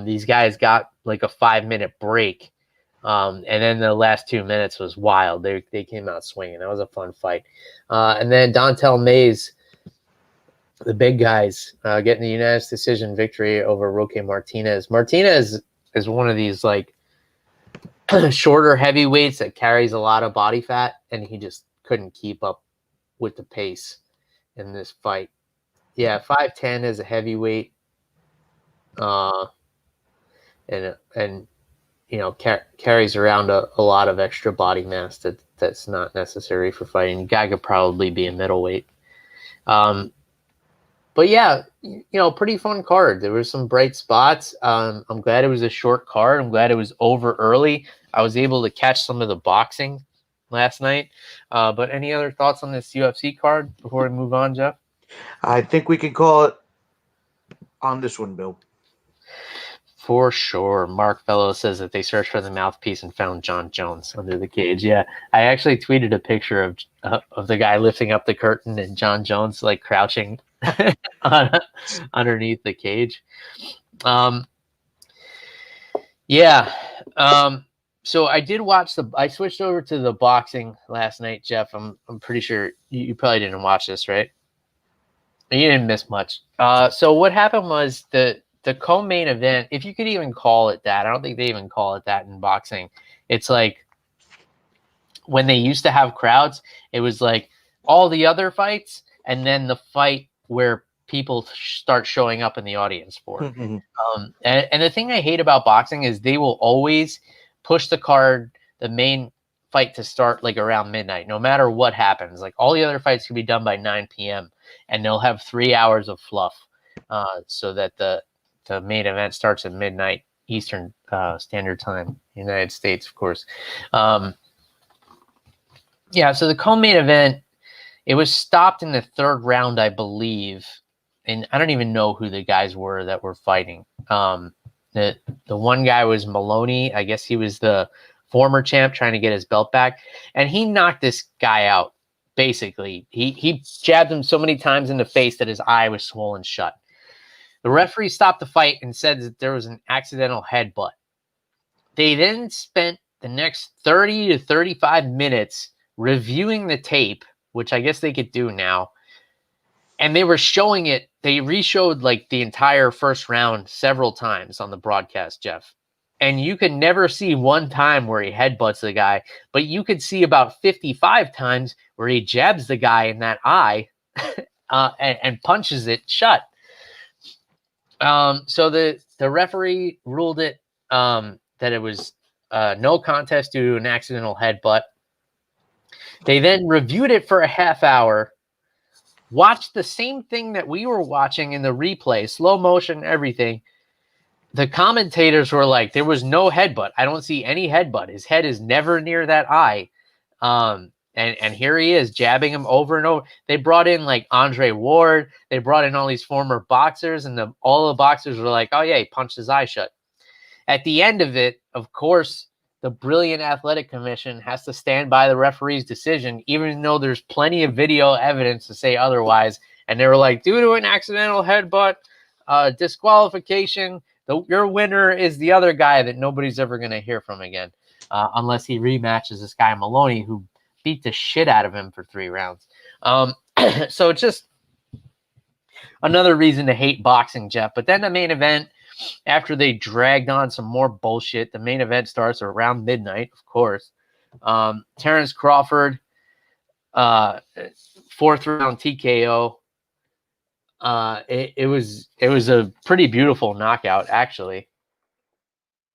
these guys got a 5-minute break. And then the last 2 minutes was wild. They came out swinging. That was a fun fight. And then Dontel Mays, the big guys, getting the unanimous decision victory over Roque Martinez. Martinez is one of these shorter heavyweights that carries a lot of body fat, and he just couldn't keep up with the pace in this fight. Yeah, 5'10" as a heavyweight. And carries around a lot of extra body mass that's not necessary for fighting. Guy could probably be a middleweight. But yeah, pretty fun card. There were some bright spots. I'm glad it was a short card. I'm glad it was over early. I was able to catch some of the boxing last night. But any other thoughts on this UFC card before we move on, Jeff? I think we can call it on this one, Bill. For sure. Mark Fellows says that they searched for the mouthpiece and found John Jones under the cage. Yeah, I actually tweeted a picture of the guy lifting up the curtain and John Jones crouching underneath the cage. So I did watch I switched over to the boxing last night, Jeff. I'm pretty sure you probably didn't watch this, right? You didn't miss much. So what happened was the co-main event, if you could even call it that. I don't think they even call it that in boxing. It's when they used to have crowds, it was all the other fights, and then the fight where people start showing up in the audience for. And the thing I hate about boxing is they will always push the main fight to start like around midnight, no matter what happens. Like all the other fights can be done by 9 p.m. and they'll have 3 hours of fluff, so that the main event starts at midnight Eastern Standard Time, United States, of course. Yeah, so the co-main event, it was stopped in the third round, I believe, and I don't even know who the guys were that were fighting. The one guy was Maloney. I guess he was the former champ trying to get his belt back, and he knocked this guy out. Basically, he jabbed him so many times in the face that his eye was swollen shut. The referee stopped the fight and said that there was an accidental headbutt. They then spent the next 30 to 35 minutes reviewing the tape, which I guess they could do now. And they were showing it. They re-showed like the entire first round several times on the broadcast, Jeff. And you could never see one time where he headbutts the guy, but you could see about 55 times where he jabs the guy in that eye and punches it shut. So the referee ruled it that it was no contest due to an accidental headbutt. They then reviewed it for a half hour, watched the same thing that we were watching in the replay, slow motion, everything. The commentators were like, there was no headbutt. I don't see any headbutt. His head is never near that eye. And here he is jabbing him over and over. They brought in like Andre Ward. They brought in all these former boxers, and all the boxers were like, oh yeah, he punched his eye shut. At the end of it, of course, the brilliant athletic commission has to stand by the referee's decision, even though there's plenty of video evidence to say otherwise. And they were like, due to an accidental headbutt, disqualification, your winner is the other guy that nobody's ever going to hear from again, unless he rematches this guy Maloney, who beat the shit out of him for 3 rounds. So it's just another reason to hate boxing, Jeff. But then the main event, after they dragged on some more bullshit, the main event starts around midnight, of course. Terrence Crawford, 4th round TKO. It was a pretty beautiful knockout, actually.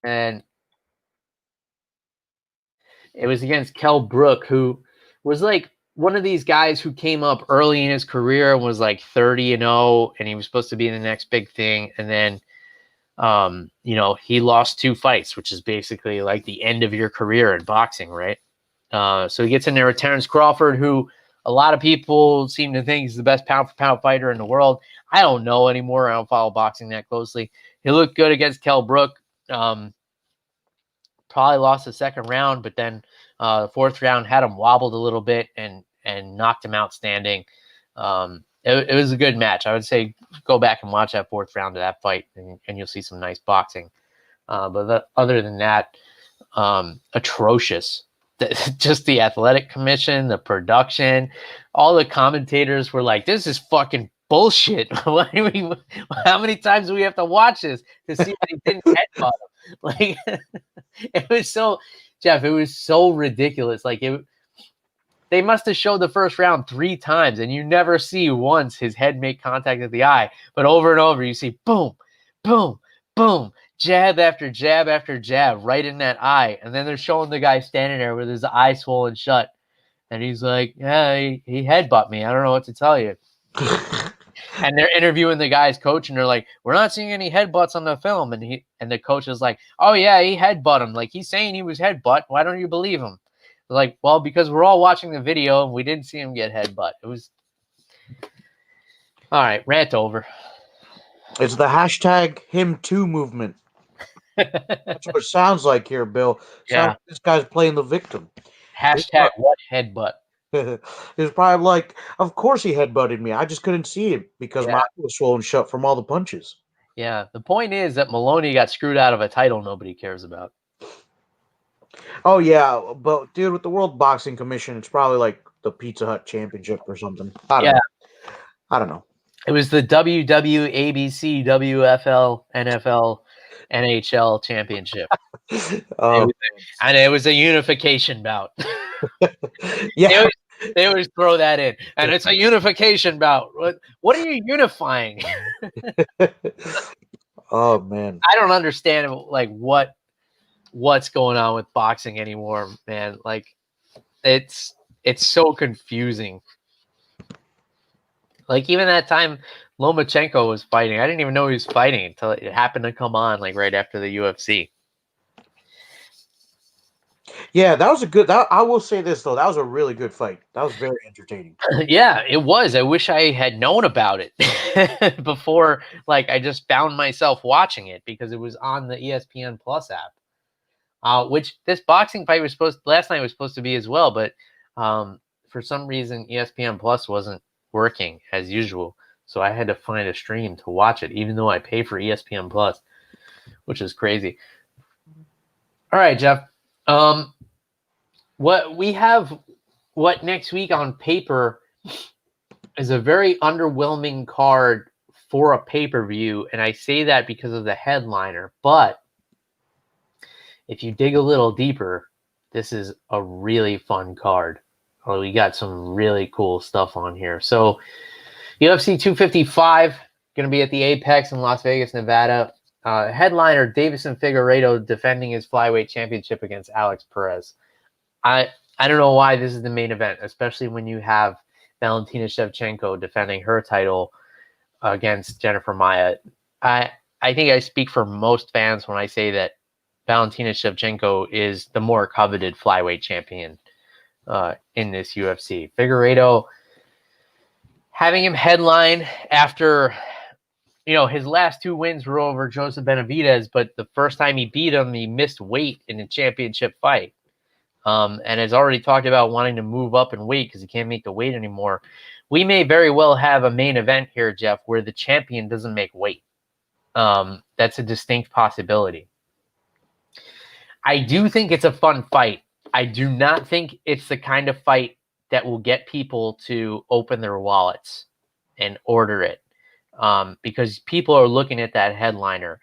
And it was against Kell Brook, who was like one of these guys who came up early in his career and was like 30-0, and he was supposed to be the next big thing. And then, he lost 2 fights, which is basically like the end of your career in boxing, right? So he gets in there with Terrence Crawford, who a lot of people seem to think is the best pound-for-pound fighter in the world. I don't know anymore. I don't follow boxing that closely. He looked good against Kell Brook. Probably lost the 2nd round, but then the 4th round had him wobbled a little bit and knocked him out standing. It was a good match. I would say go back and watch that 4th round of that fight, and you'll see some nice boxing. But other than that, atrocious. Just the athletic commission, the production, all the commentators were like, this is fucking bullshit. How many times do we have to watch this to see that he didn't headbutt him? Like, it was so, Jeff, it was so ridiculous. Like, they must have showed the first round 3 times, and you never see once his head make contact with the eye. But over and over, you see boom, boom, boom, jab after jab after jab right in that eye. And then they're showing the guy standing there with his eye swollen shut. And he's like, yeah, he headbutt me. I don't know what to tell you. And they're interviewing the guy's coach, and they're like, we're not seeing any headbutts on the film. And the coach is like, oh, yeah, he headbutt him. Like, he's saying he was headbutt. Why don't you believe him? They're like, well, because we're all watching the video, and we didn't see him get headbutt. It was... All right, rant over. It's the #HimToo movement. That's what it sounds like here, Bill. Yeah. Like this guy's playing the victim. What headbutt? It's probably like, of course he headbutted me. I just couldn't see it because my eye was swollen shut from all the punches. Yeah, the point is that Maloney got screwed out of a title nobody cares about. Oh, yeah, but dude, with the World Boxing Commission, it's probably like the Pizza Hut Championship or something. I don't know. It was the WWABC, WFL, NFL, NHL Championship. And it was a unification bout. Yeah. They always throw that in, and it's a unification bout. What are you unifying? Oh man. I don't understand like what's going on with boxing anymore, man. Like it's so confusing. Like even that time Lomachenko was fighting, I didn't even know he was fighting until it happened to come on like right after the UFC. Yeah, that was a good. I will say this though, that was a really good fight. That was very entertaining. Yeah, it was. I wish I had known about it before. Like I just found myself watching it because it was on the ESPN Plus app. Which this boxing fight was last night was supposed to be as well, but for some reason ESPN Plus wasn't working as usual, so I had to find a stream to watch it, even though I pay for ESPN Plus, which is crazy. All right, Jeff. What we have, what next week on paper is a very underwhelming card for a pay-per-view, and I say that because of the headliner, but if you dig a little deeper, this is a really fun card. Oh, we got some really cool stuff on here. So UFC 255 going to be at the Apex in Las Vegas, Nevada. Headliner Davison Figueiredo defending his flyweight championship against Alex Perez. I don't know why this is the main event, especially when you have Valentina Shevchenko defending her title against Jennifer Maia. I think I speak for most fans when I say that Valentina Shevchenko is the more coveted flyweight champion in this UFC. Figueiredo, having him headline after, his last two wins were over Joseph Benavidez, but the first time he beat him, he missed weight in a championship fight. And has already talked about wanting to move up in weight because he can't make the weight anymore. We may very well have a main event here, Jeff, where the champion doesn't make weight. That's a distinct possibility. I do think it's a fun fight. I do not think it's the kind of fight that will get people to open their wallets and order it because people are looking at that headliner.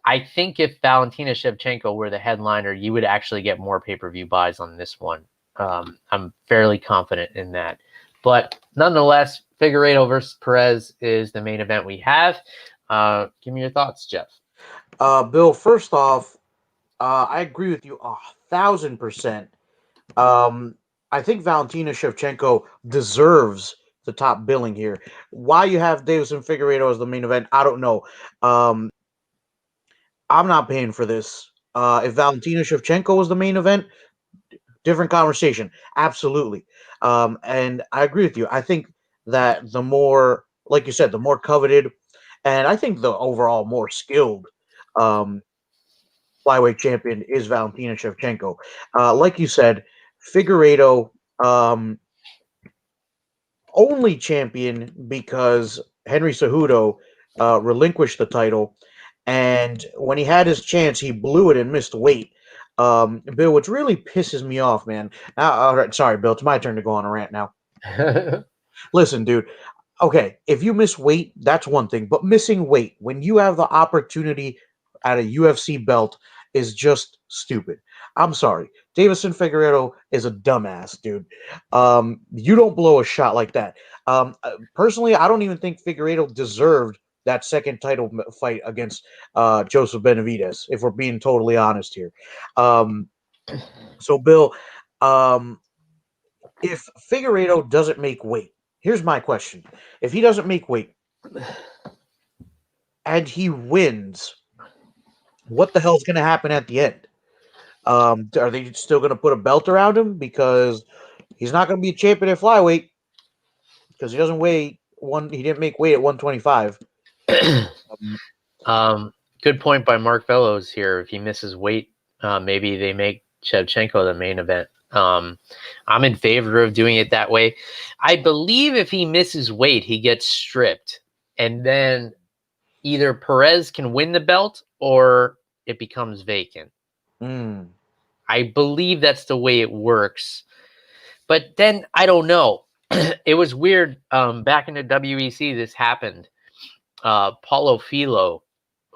I think if Valentina Shevchenko were the headliner, you would actually get more pay-per-view buys on this one. I'm fairly confident in that. But nonetheless, Figueiredo versus Perez is the main event we have. Give me your thoughts, Jeff. Bill, first off, I agree with you 1,000%. I think Valentina Shevchenko deserves the top billing here. Why you have Davison Figueiredo as the main event, I don't know. I'm not paying for this. If Valentina Shevchenko was the main event, different conversation. Absolutely. And I agree with you. I think that the more, like you said, the more coveted, and I think the overall more skilled um, flyweight champion is Valentina Shevchenko. Like you said, Figueiredo only champion because Henry Cejudo relinquished the title, and when he had his chance, he blew it and missed weight. Bill, which really pisses me off, man. All right, sorry, Bill. It's my turn to go on a rant now. Listen, dude. Okay, if you miss weight, that's one thing. But missing weight when you have the opportunity at a UFC belt is just stupid. I'm sorry. Davison Figueiredo is a dumbass, dude. You don't blow a shot like that. Personally, I don't even think Figueiredo deserved that second title fight against Joseph Benavidez, if we're being totally honest here. So, Bill, um, if Figueiredo doesn't make weight, here's my question. If he doesn't make weight and he wins, what the hell's going to happen at the end? Are they still going to put a belt around him? Because he's not going to be a champion at flyweight because he doesn't weigh one. He didn't make weight at 125. Good point by Mark Fellows here. If he misses weight, maybe they make Shevchenko the main event. I'm in favor of doing it that way. I believe if he misses weight, he gets stripped, and then either Perez can win the belt or it becomes vacant. I believe that's the way it works. But then I don't know. It was weird. Back in the WEC, this happened. Paulo Filo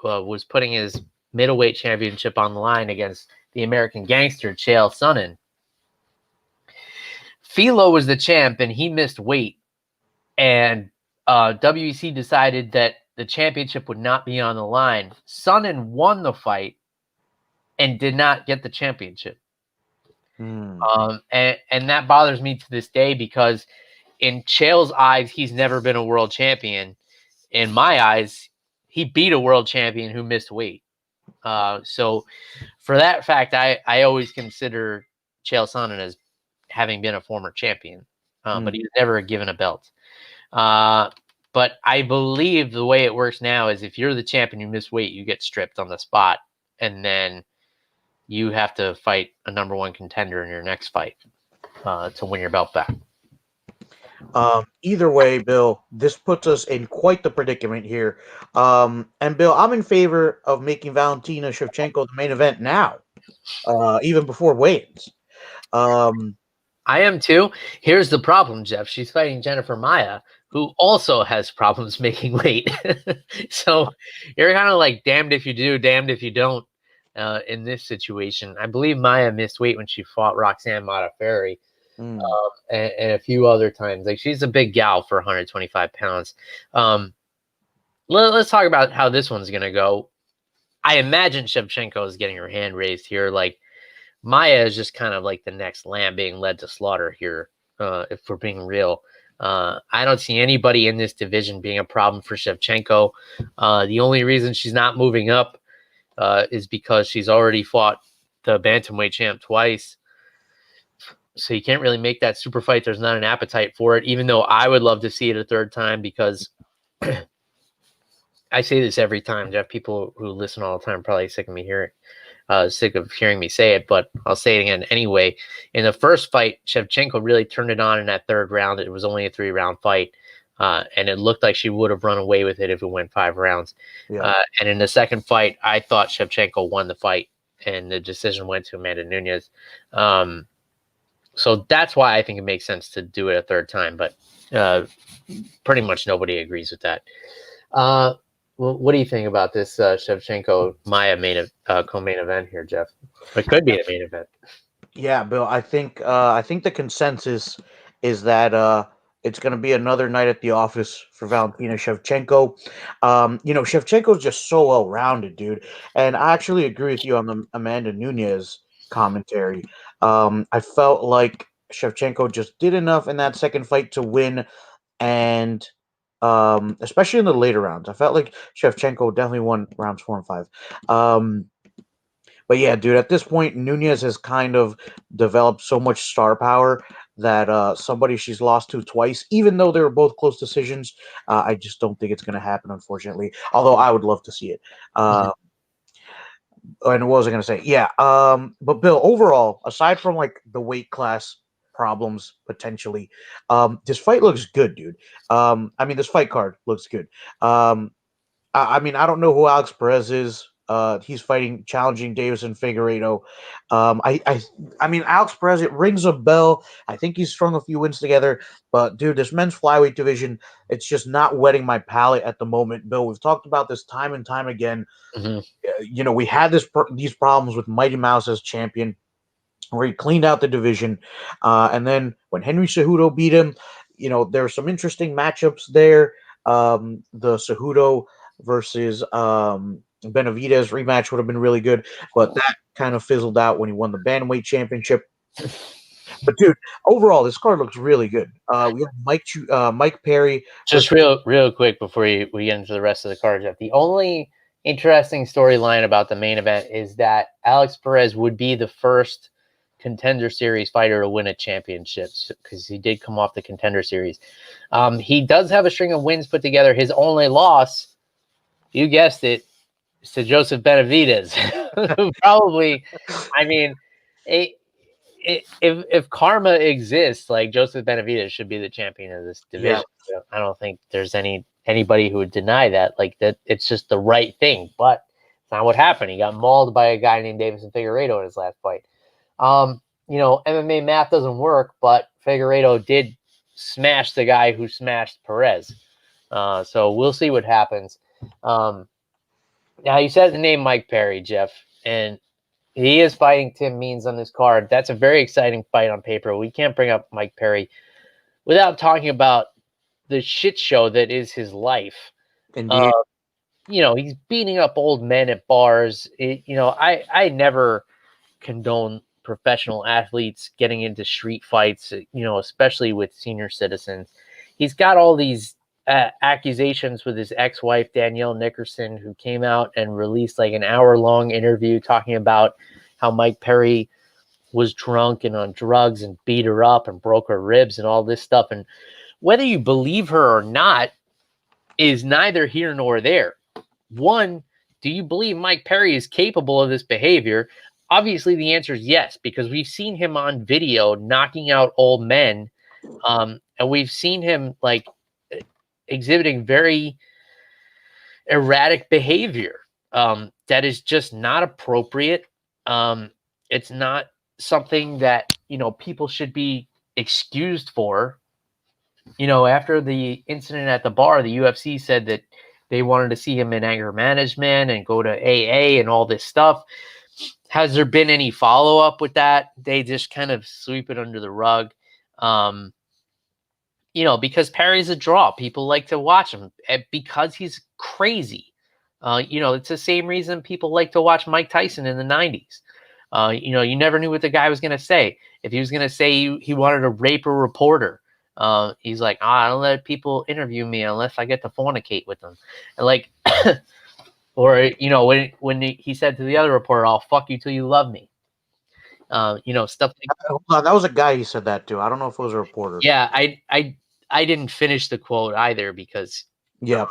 was putting his middleweight championship on the line against the American gangster Chael Sonnen. Philo was the champ, and he missed weight, and WEC decided that the championship would not be on the line. Sonnen won the fight and did not get the championship. And that bothers me to this day because in Chael's eyes, he's never been a world champion. In my eyes, he beat a world champion who missed weight. So for that fact, I always consider Chael Sonnen as having been a former champion, but he was never given a belt. But I believe the way it works now is if you're the champion, you miss weight, you get stripped on the spot, and then you have to fight a number one contender in your next fight to win your belt back. Either way, Bill, this puts us in quite the predicament here. And Bill, I'm in favor of making Valentina Shevchenko the main event now, even before weigh-ins. I am too. Here's the problem, Jeff. She's fighting Jennifer Maia, who also has problems making weight. So you're kind of like damned if you do, damned if you don't in this situation. I believe Maia missed weight when she fought Roxanne Modafferi and a few other times. Like, she's a big gal for 125 pounds. Let's talk about how this one's going to go. I imagine Shevchenko is getting her hand raised here. Like, Maia is just kind of like the next lamb being led to slaughter here, if we're being real. I don't see anybody in this division being a problem for Shevchenko. The only reason she's not moving up is because she's already fought the bantamweight champ twice. So you can't really make that super fight. There's not an appetite for it, even though I would love to see it a third time because I say this every time. Jeff, people who listen all the time are probably sick of hearing me say it, but I'll say it again anyway. In the first fight, Shevchenko really turned it on in that third round. It was only a 3-round fight, and it looked like she would have run away with it if it went 5 rounds. Yeah. And in the second fight, I thought Shevchenko won the fight, and the decision went to Amanda Nunes. So that's why I think it makes sense to do it a third time, but pretty much nobody agrees with that. Well, what do you think about this Shevchenko Maia co-main event here, Jeff? It could be the main event. Yeah, Bill. I think the consensus is that it's going to be another night at the office for Valentina Shevchenko. Shevchenko's just so well rounded, dude. And I actually agree with you on the Amanda Nunes commentary. I felt like Shevchenko just did enough in that second fight to win, and especially in the later rounds. I felt like Shevchenko definitely won rounds 4 and 5. But yeah, dude, at this point, Nunes has kind of developed so much star power that somebody she's lost to twice, even though they were both close decisions, I just don't think it's going to happen, unfortunately. Although I would love to see it. And what was I going to say? Yeah. But Bill, overall, aside from like the weight class problems potentially, this fight looks good, dude. This fight card looks good. I don't know who Alex Perez is. He's challenging Davison Figueiredo. Alex Perez, it rings a bell. I think he's strung a few wins together. But, dude, this men's flyweight division, it's just not wetting my palate at the moment. Bill, we've talked about this time and time again. We had these problems with Mighty Mouse as champion, where he cleaned out the division. And then when Henry Cejudo beat him, there were some interesting matchups there. The Cejudo versus Benavidez rematch would have been really good, but that kind of fizzled out when he won the bantamweight championship. But dude, overall, this card looks really good. We have Mike Perry. Just real quick before we get into the rest of the card, Jeff. The only interesting storyline about the main event is that Alex Perez would be the first Contender Series fighter to win a championship because he did come off the Contender Series. He does have a string of wins put together. His only loss, you guessed it, is to Joseph Benavidez, who probably, if karma exists, like Joseph Benavidez should be the champion of this division. Yeah. I don't think there's anybody who would deny that. Like that, it's just the right thing, but it's not what happened. He got mauled by a guy named Davison Figueiredo in his last fight. MMA math doesn't work, but Figueiredo did smash the guy who smashed Perez. So we'll see what happens. Now, you said the name Mike Perry, Jeff, and He is fighting Tim Means on this card. That's a very exciting fight on paper. We can't bring up Mike Perry without talking about the shit show that is his life. Uh, Indeed. he's beating up old men at bars. I never condone professional athletes getting into street fights, especially with senior citizens. He's got all these accusations with his ex-wife, Danielle Nickerson, who came out and released like an hour-long interview talking about how Mike Perry was drunk and on drugs and beat her up and broke her ribs and all this stuff. And whether you believe her or not is neither here nor there. One, do you believe Mike Perry is capable of this behavior? Obviously, the answer is yes, because we've seen him on video knocking out old men, and we've seen him like exhibiting very erratic behavior that is just not appropriate. It's not something that people should be excused for. After the incident at the bar, the UFC said that they wanted to see him in anger management and go to AA and all this stuff. Has there been any follow up with that? They just kind of sweep it under the rug. Because Perry's a draw. People like to watch him because he's crazy. It's the same reason people like to watch Mike Tyson in the 90s. You never knew what the guy was going to say. If he was going to say he wanted to rape a reporter, he's like, I don't let people interview me unless I get to fornicate with them. And like, or, when he said to the other reporter, I'll fuck you till you love me. Stuff like Hold on, that was a guy he said that to. I don't know if it was a reporter. Yeah, I didn't finish the quote either because Yeah.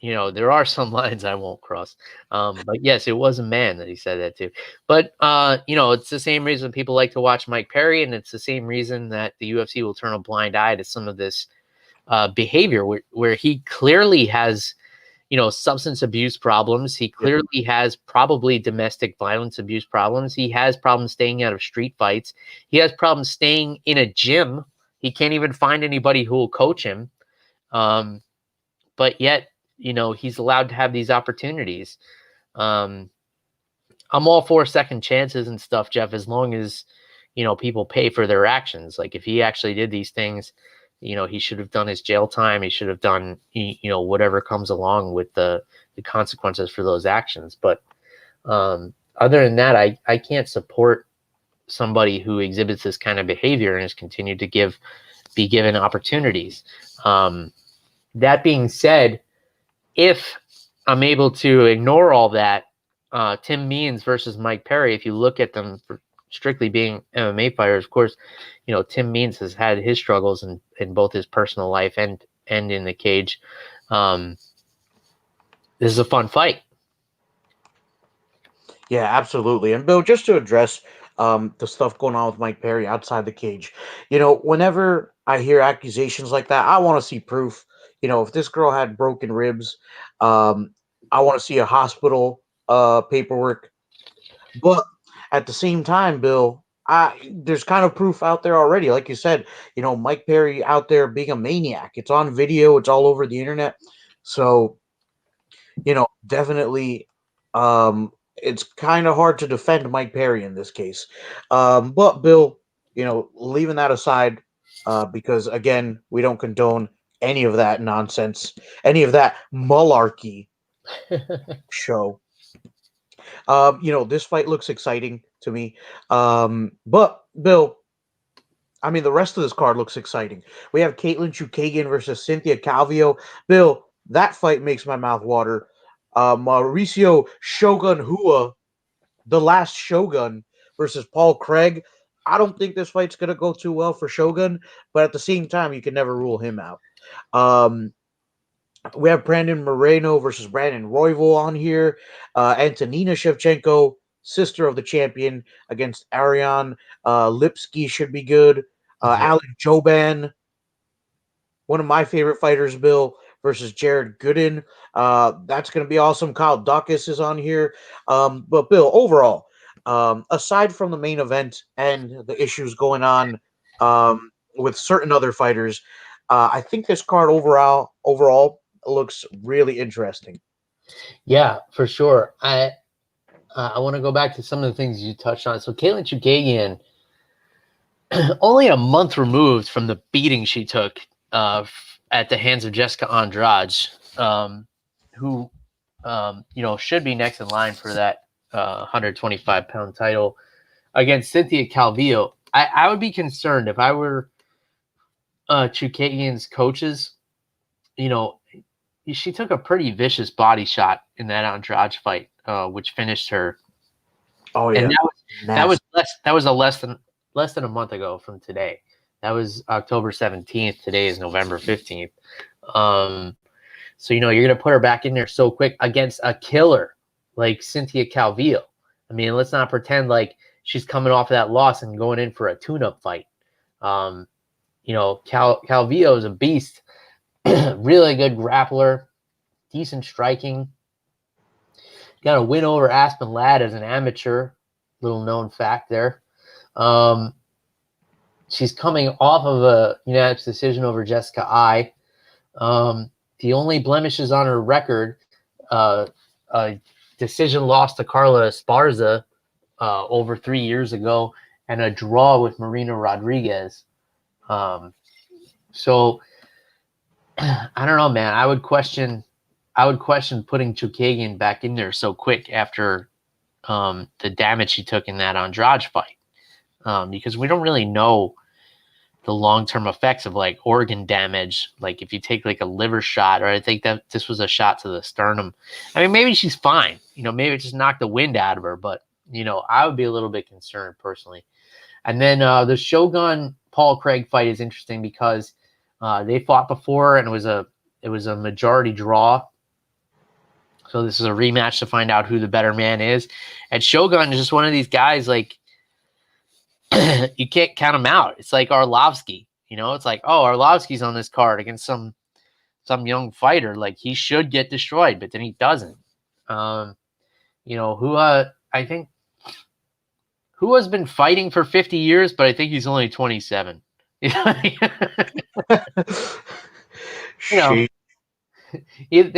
there are some lines I won't cross. But yes, it was a man that he said that to. But it's the same reason people like to watch Mike Perry, and it's the same reason that the UFC will turn a blind eye to some of this behavior where he clearly has substance abuse problems. He clearly has probably domestic violence abuse problems. He has problems staying out of street fights. He has problems staying in a gym. He can't even find anybody who will coach him. But yet, he's allowed to have these opportunities. I'm all for second chances and stuff, Jeff, as long as, people pay for their actions. Like if he actually did these things, he should have done his jail time. He should have done, whatever comes along with the consequences for those actions. But other than that, I can't support somebody who exhibits this kind of behavior and has continued to be given opportunities. That being said, if I'm able to ignore all that, Tim Means versus Mike Perry, if you look at them for strictly being MMA fighters, of course, Tim Means has had his struggles in both his personal life and in the cage. This is a fun fight. Yeah, absolutely. And Bill, just to address the stuff going on with Mike Perry outside the cage, whenever I hear accusations like that, I want to see proof. If this girl had broken ribs, I want to see a hospital paperwork. But at the same time, Bill, there's kind of proof out there already. Like you said, Mike Perry out there being a maniac. It's on video. It's all over the internet. So definitely, it's kind of hard to defend Mike Perry in this case. But Bill, leaving that aside, because again, we don't condone any of that nonsense, any of that malarkey show. This fight looks exciting to me. But Bill, I mean, the rest of this card looks exciting. We have Caitlin Chukagian versus Cynthia Calvillo. Bill, that fight makes my mouth water. Mauricio Shogun Hua, the last Shogun, versus Paul Craig. I don't think this fight's going to go too well for Shogun, but at the same time, you can never rule him out. We have Brandon Moreno versus Brandon Royval on here. Antonina Shevchenko, sister of the champion, against Ariane Lipsky should be good. Alec Joban, one of my favorite fighters, Bill, versus Jared Gooden. That's going to be awesome. Kyle Dawkins is on here. But, Bill, overall, aside from the main event and the issues going on with certain other fighters, I think this card overall looks really interesting. Yeah, for sure. I want to go back to some of the things you touched on. So Caitlin Chukagian, only a month removed from the beating she took at the hands of Jessica Andrade, who should be next in line for that 125-pound title against Cynthia Calvillo. I would be concerned if I were Chukagian's coaches. She took a pretty vicious body shot in that Andrade fight, which finished her. Oh yeah, and that was less than a month ago from today. That was October 17th. Today is November 15th. So you're gonna put her back in there so quick against a killer like Cynthia Calvillo. I mean, let's not pretend like she's coming off of that loss and going in for a tune-up fight. Calvillo is a beast. Really good grappler, decent striking. Got a win over Aspen Ladd as an amateur. Little known fact there. She's coming off of a unanimous decision over Jessica Ai. The only blemishes on her record, a decision loss to Carla Esparza over 3 years ago, and a draw with Marina Rodriguez. So I don't know, man. I would question putting Chukagian back in there so quick after the damage she took in that Andrade fight, because we don't really know the long-term effects of like organ damage. Like if you take like a liver shot, or I think that this was a shot to the sternum. I mean, maybe she's fine. Maybe it just knocked the wind out of her, but I would be a little bit concerned personally. And then the Shogun Paul Craig fight is interesting because they fought before and it was a majority draw. So this is a rematch to find out who the better man is. And Shogun is just one of these guys, like, you can't count him out. It's like Arlovsky. It's like, oh, Arlovsky's on this card against some young fighter. Like, he should get destroyed, but then he doesn't. I think who has been fighting for 50 years, but I think he's only 27. They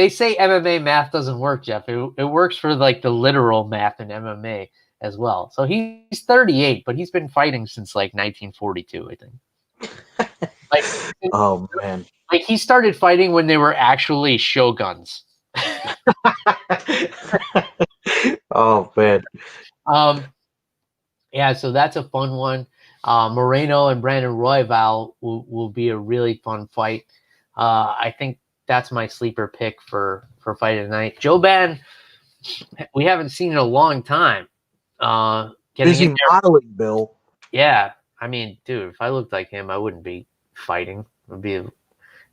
say MMA math doesn't work, Jeff. It works for like the literal math in MMA as well. So he's 38, but he's been fighting since like 1942, I think. Like, oh man, like he started fighting when they were actually shoguns. Oh man. Yeah, so that's a fun one. Moreno and Brandon Royval will be a really fun fight. I think that's my sleeper pick for fight of the night. Joban, we haven't seen in a long time. Busy modeling, Bill. Yeah, I mean, dude, if I looked like him, I wouldn't be fighting. I'd be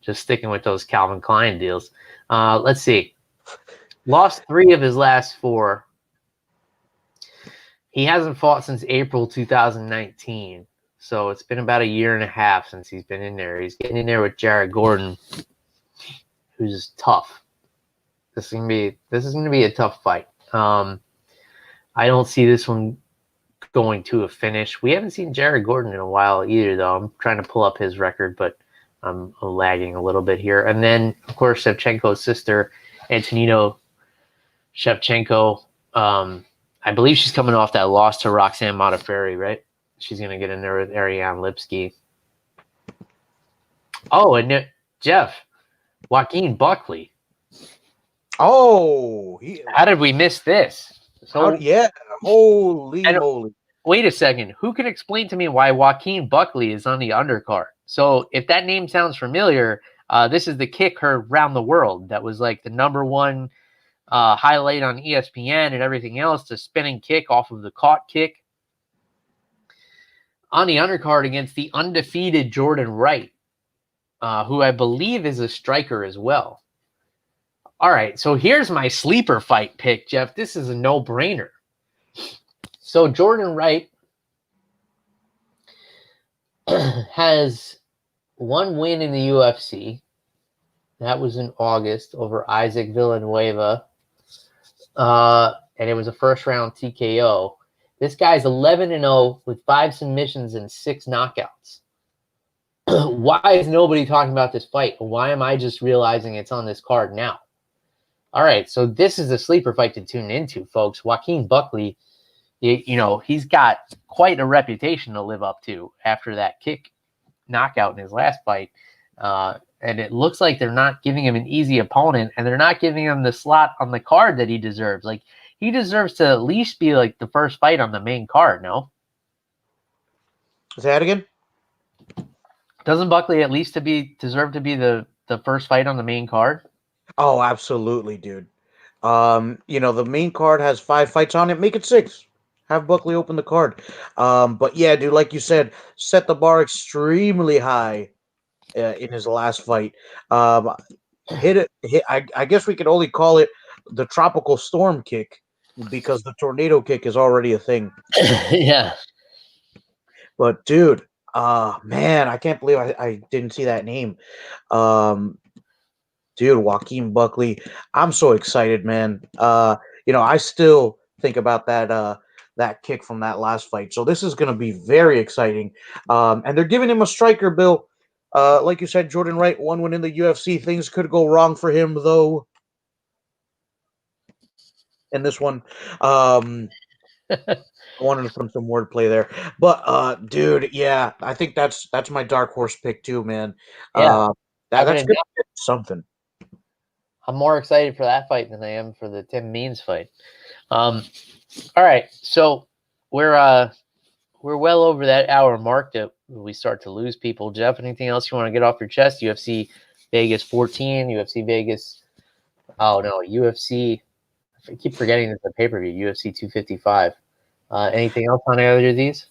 just sticking with those Calvin Klein deals. Let's see. Lost 3 of his last 4. He hasn't fought since April 2019. So it's been about a year and a half since he's been in there. He's getting in there with Jared Gordon, who's tough. This is gonna be a tough fight. I don't see this one going to a finish. We haven't seen Jared Gordon in a while either, though. I'm trying to pull up his record, but I'm lagging a little bit here. And then, of course, Shevchenko's sister, Antonino Shevchenko. I believe she's coming off that loss to Roxanne Modafferi, right? She's going to get in there with Ariane Lipsky. Oh, and Jeff, Joaquin Buckley. Oh, how did we miss this? Holy. Wait a second. Who can explain to me why Joaquin Buckley is on the undercard? So if that name sounds familiar, this is the kick heard around the world. That was like the #1 highlight on ESPN and everything else, the spinning kick off of the caught kick. On the undercard against the undefeated Jordan Wright, who I believe is a striker as well. All right, so here's my sleeper fight pick, Jeff. This is a no-brainer. So Jordan Wright has 1 win in the UFC. That was in August over Isaac Villanueva. And it was a first-round TKO. This guy's 11-0 with 5 submissions and 6 knockouts. Why is nobody talking about this fight? Why am I just realizing it's on this card now? All right, so this is the sleeper fight to tune into, folks. Joaquin Buckley, he's got quite a reputation to live up to after that kick knockout in his last fight. And it looks like they're not giving him an easy opponent, and they're not giving him the slot on the card that he deserves. Like, he deserves to at least be like the first fight on the main card, no? Say that again? Doesn't Buckley at least deserve to be the first fight on the main card? Oh, absolutely, dude. The main card has 5 fights on it. Make it 6. Have Buckley open the card. But yeah, dude, like you said, set the bar extremely high in his last fight. Um, hit it. Hit. I guess we could only call it the tropical storm kick because the tornado kick is already a thing. Yeah. But dude, man, I can't believe I didn't see that name. Um, Dude, Joaquin Buckley, I'm so excited, man. I still think about that kick from that last fight. So this is going to be very exciting. And they're giving him a striker, Bill. Like you said, Jordan Wright, one win in the UFC. Things could go wrong for him, though. In this one, I wanted to put some wordplay there, but dude, yeah, I think that's my dark horse pick too, man. Yeah. Uh, How can that's it good. not? Something. I'm more excited for that fight than I am for the Tim Means fight. All right, so we're well over that hour mark that we start to lose people. Jeff, anything else you want to get off your chest? UFC Vegas 14, UFC Vegas. Oh no, UFC. I keep forgetting it's a pay per view. UFC 255. Anything else on either of these?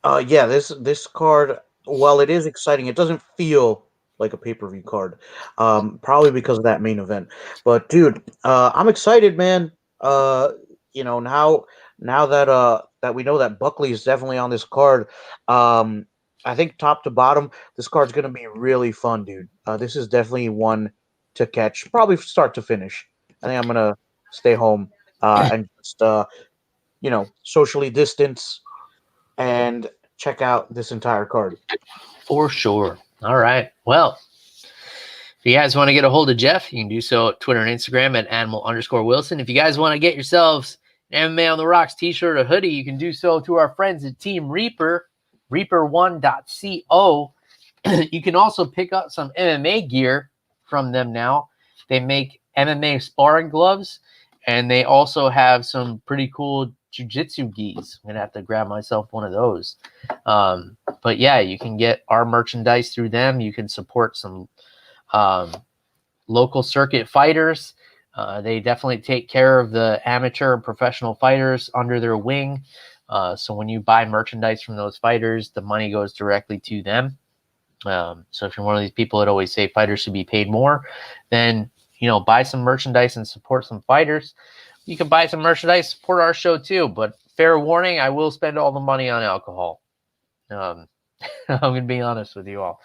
Yeah, this card, while it is exciting, it doesn't feel like a pay-per-view card. Probably because of that main event. But dude, I'm excited, man. Now that we know that Buckley is definitely on this card, um, I think top to bottom, this card's gonna be really fun, dude. This is definitely one to catch, probably start to finish. I think I'm gonna stay home and just socially distance and check out this entire card. For sure. All right. Well, if you guys want to get a hold of Jeff, you can do so at Twitter and Instagram at animal_Wilson. If you guys want to get yourselves an MMA on the Rocks t-shirt or hoodie, you can do so through our friends at Team Reaper, reaper1.co. You can also pick up some MMA gear from them now. They make MMA sparring gloves, and they also have some pretty cool jiu-jitsu gis. I'm going to have to grab myself one of those. But yeah, you can get our merchandise through them. You can support some local circuit fighters. They definitely take care of the amateur and professional fighters under their wing. So when you buy merchandise from those fighters, the money goes directly to them. So if you're one of these people that always say fighters should be paid more, then buy some merchandise and support some fighters. You can buy some merchandise, support our show too. But fair warning, I will spend all the money on alcohol. I'm going to be honest with you all.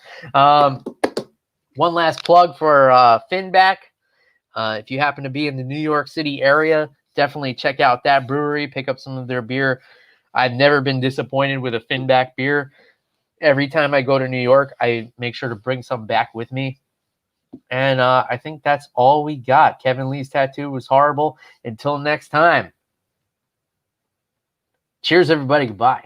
One last plug for Finback. If you happen to be in the New York City area, definitely check out that brewery. Pick up some of their beer. I've never been disappointed with a Finback beer. Every time I go to New York, I make sure to bring some back with me. And I think that's all we got. Kevin Lee's tattoo was horrible. Until next time. Cheers, everybody. Goodbye.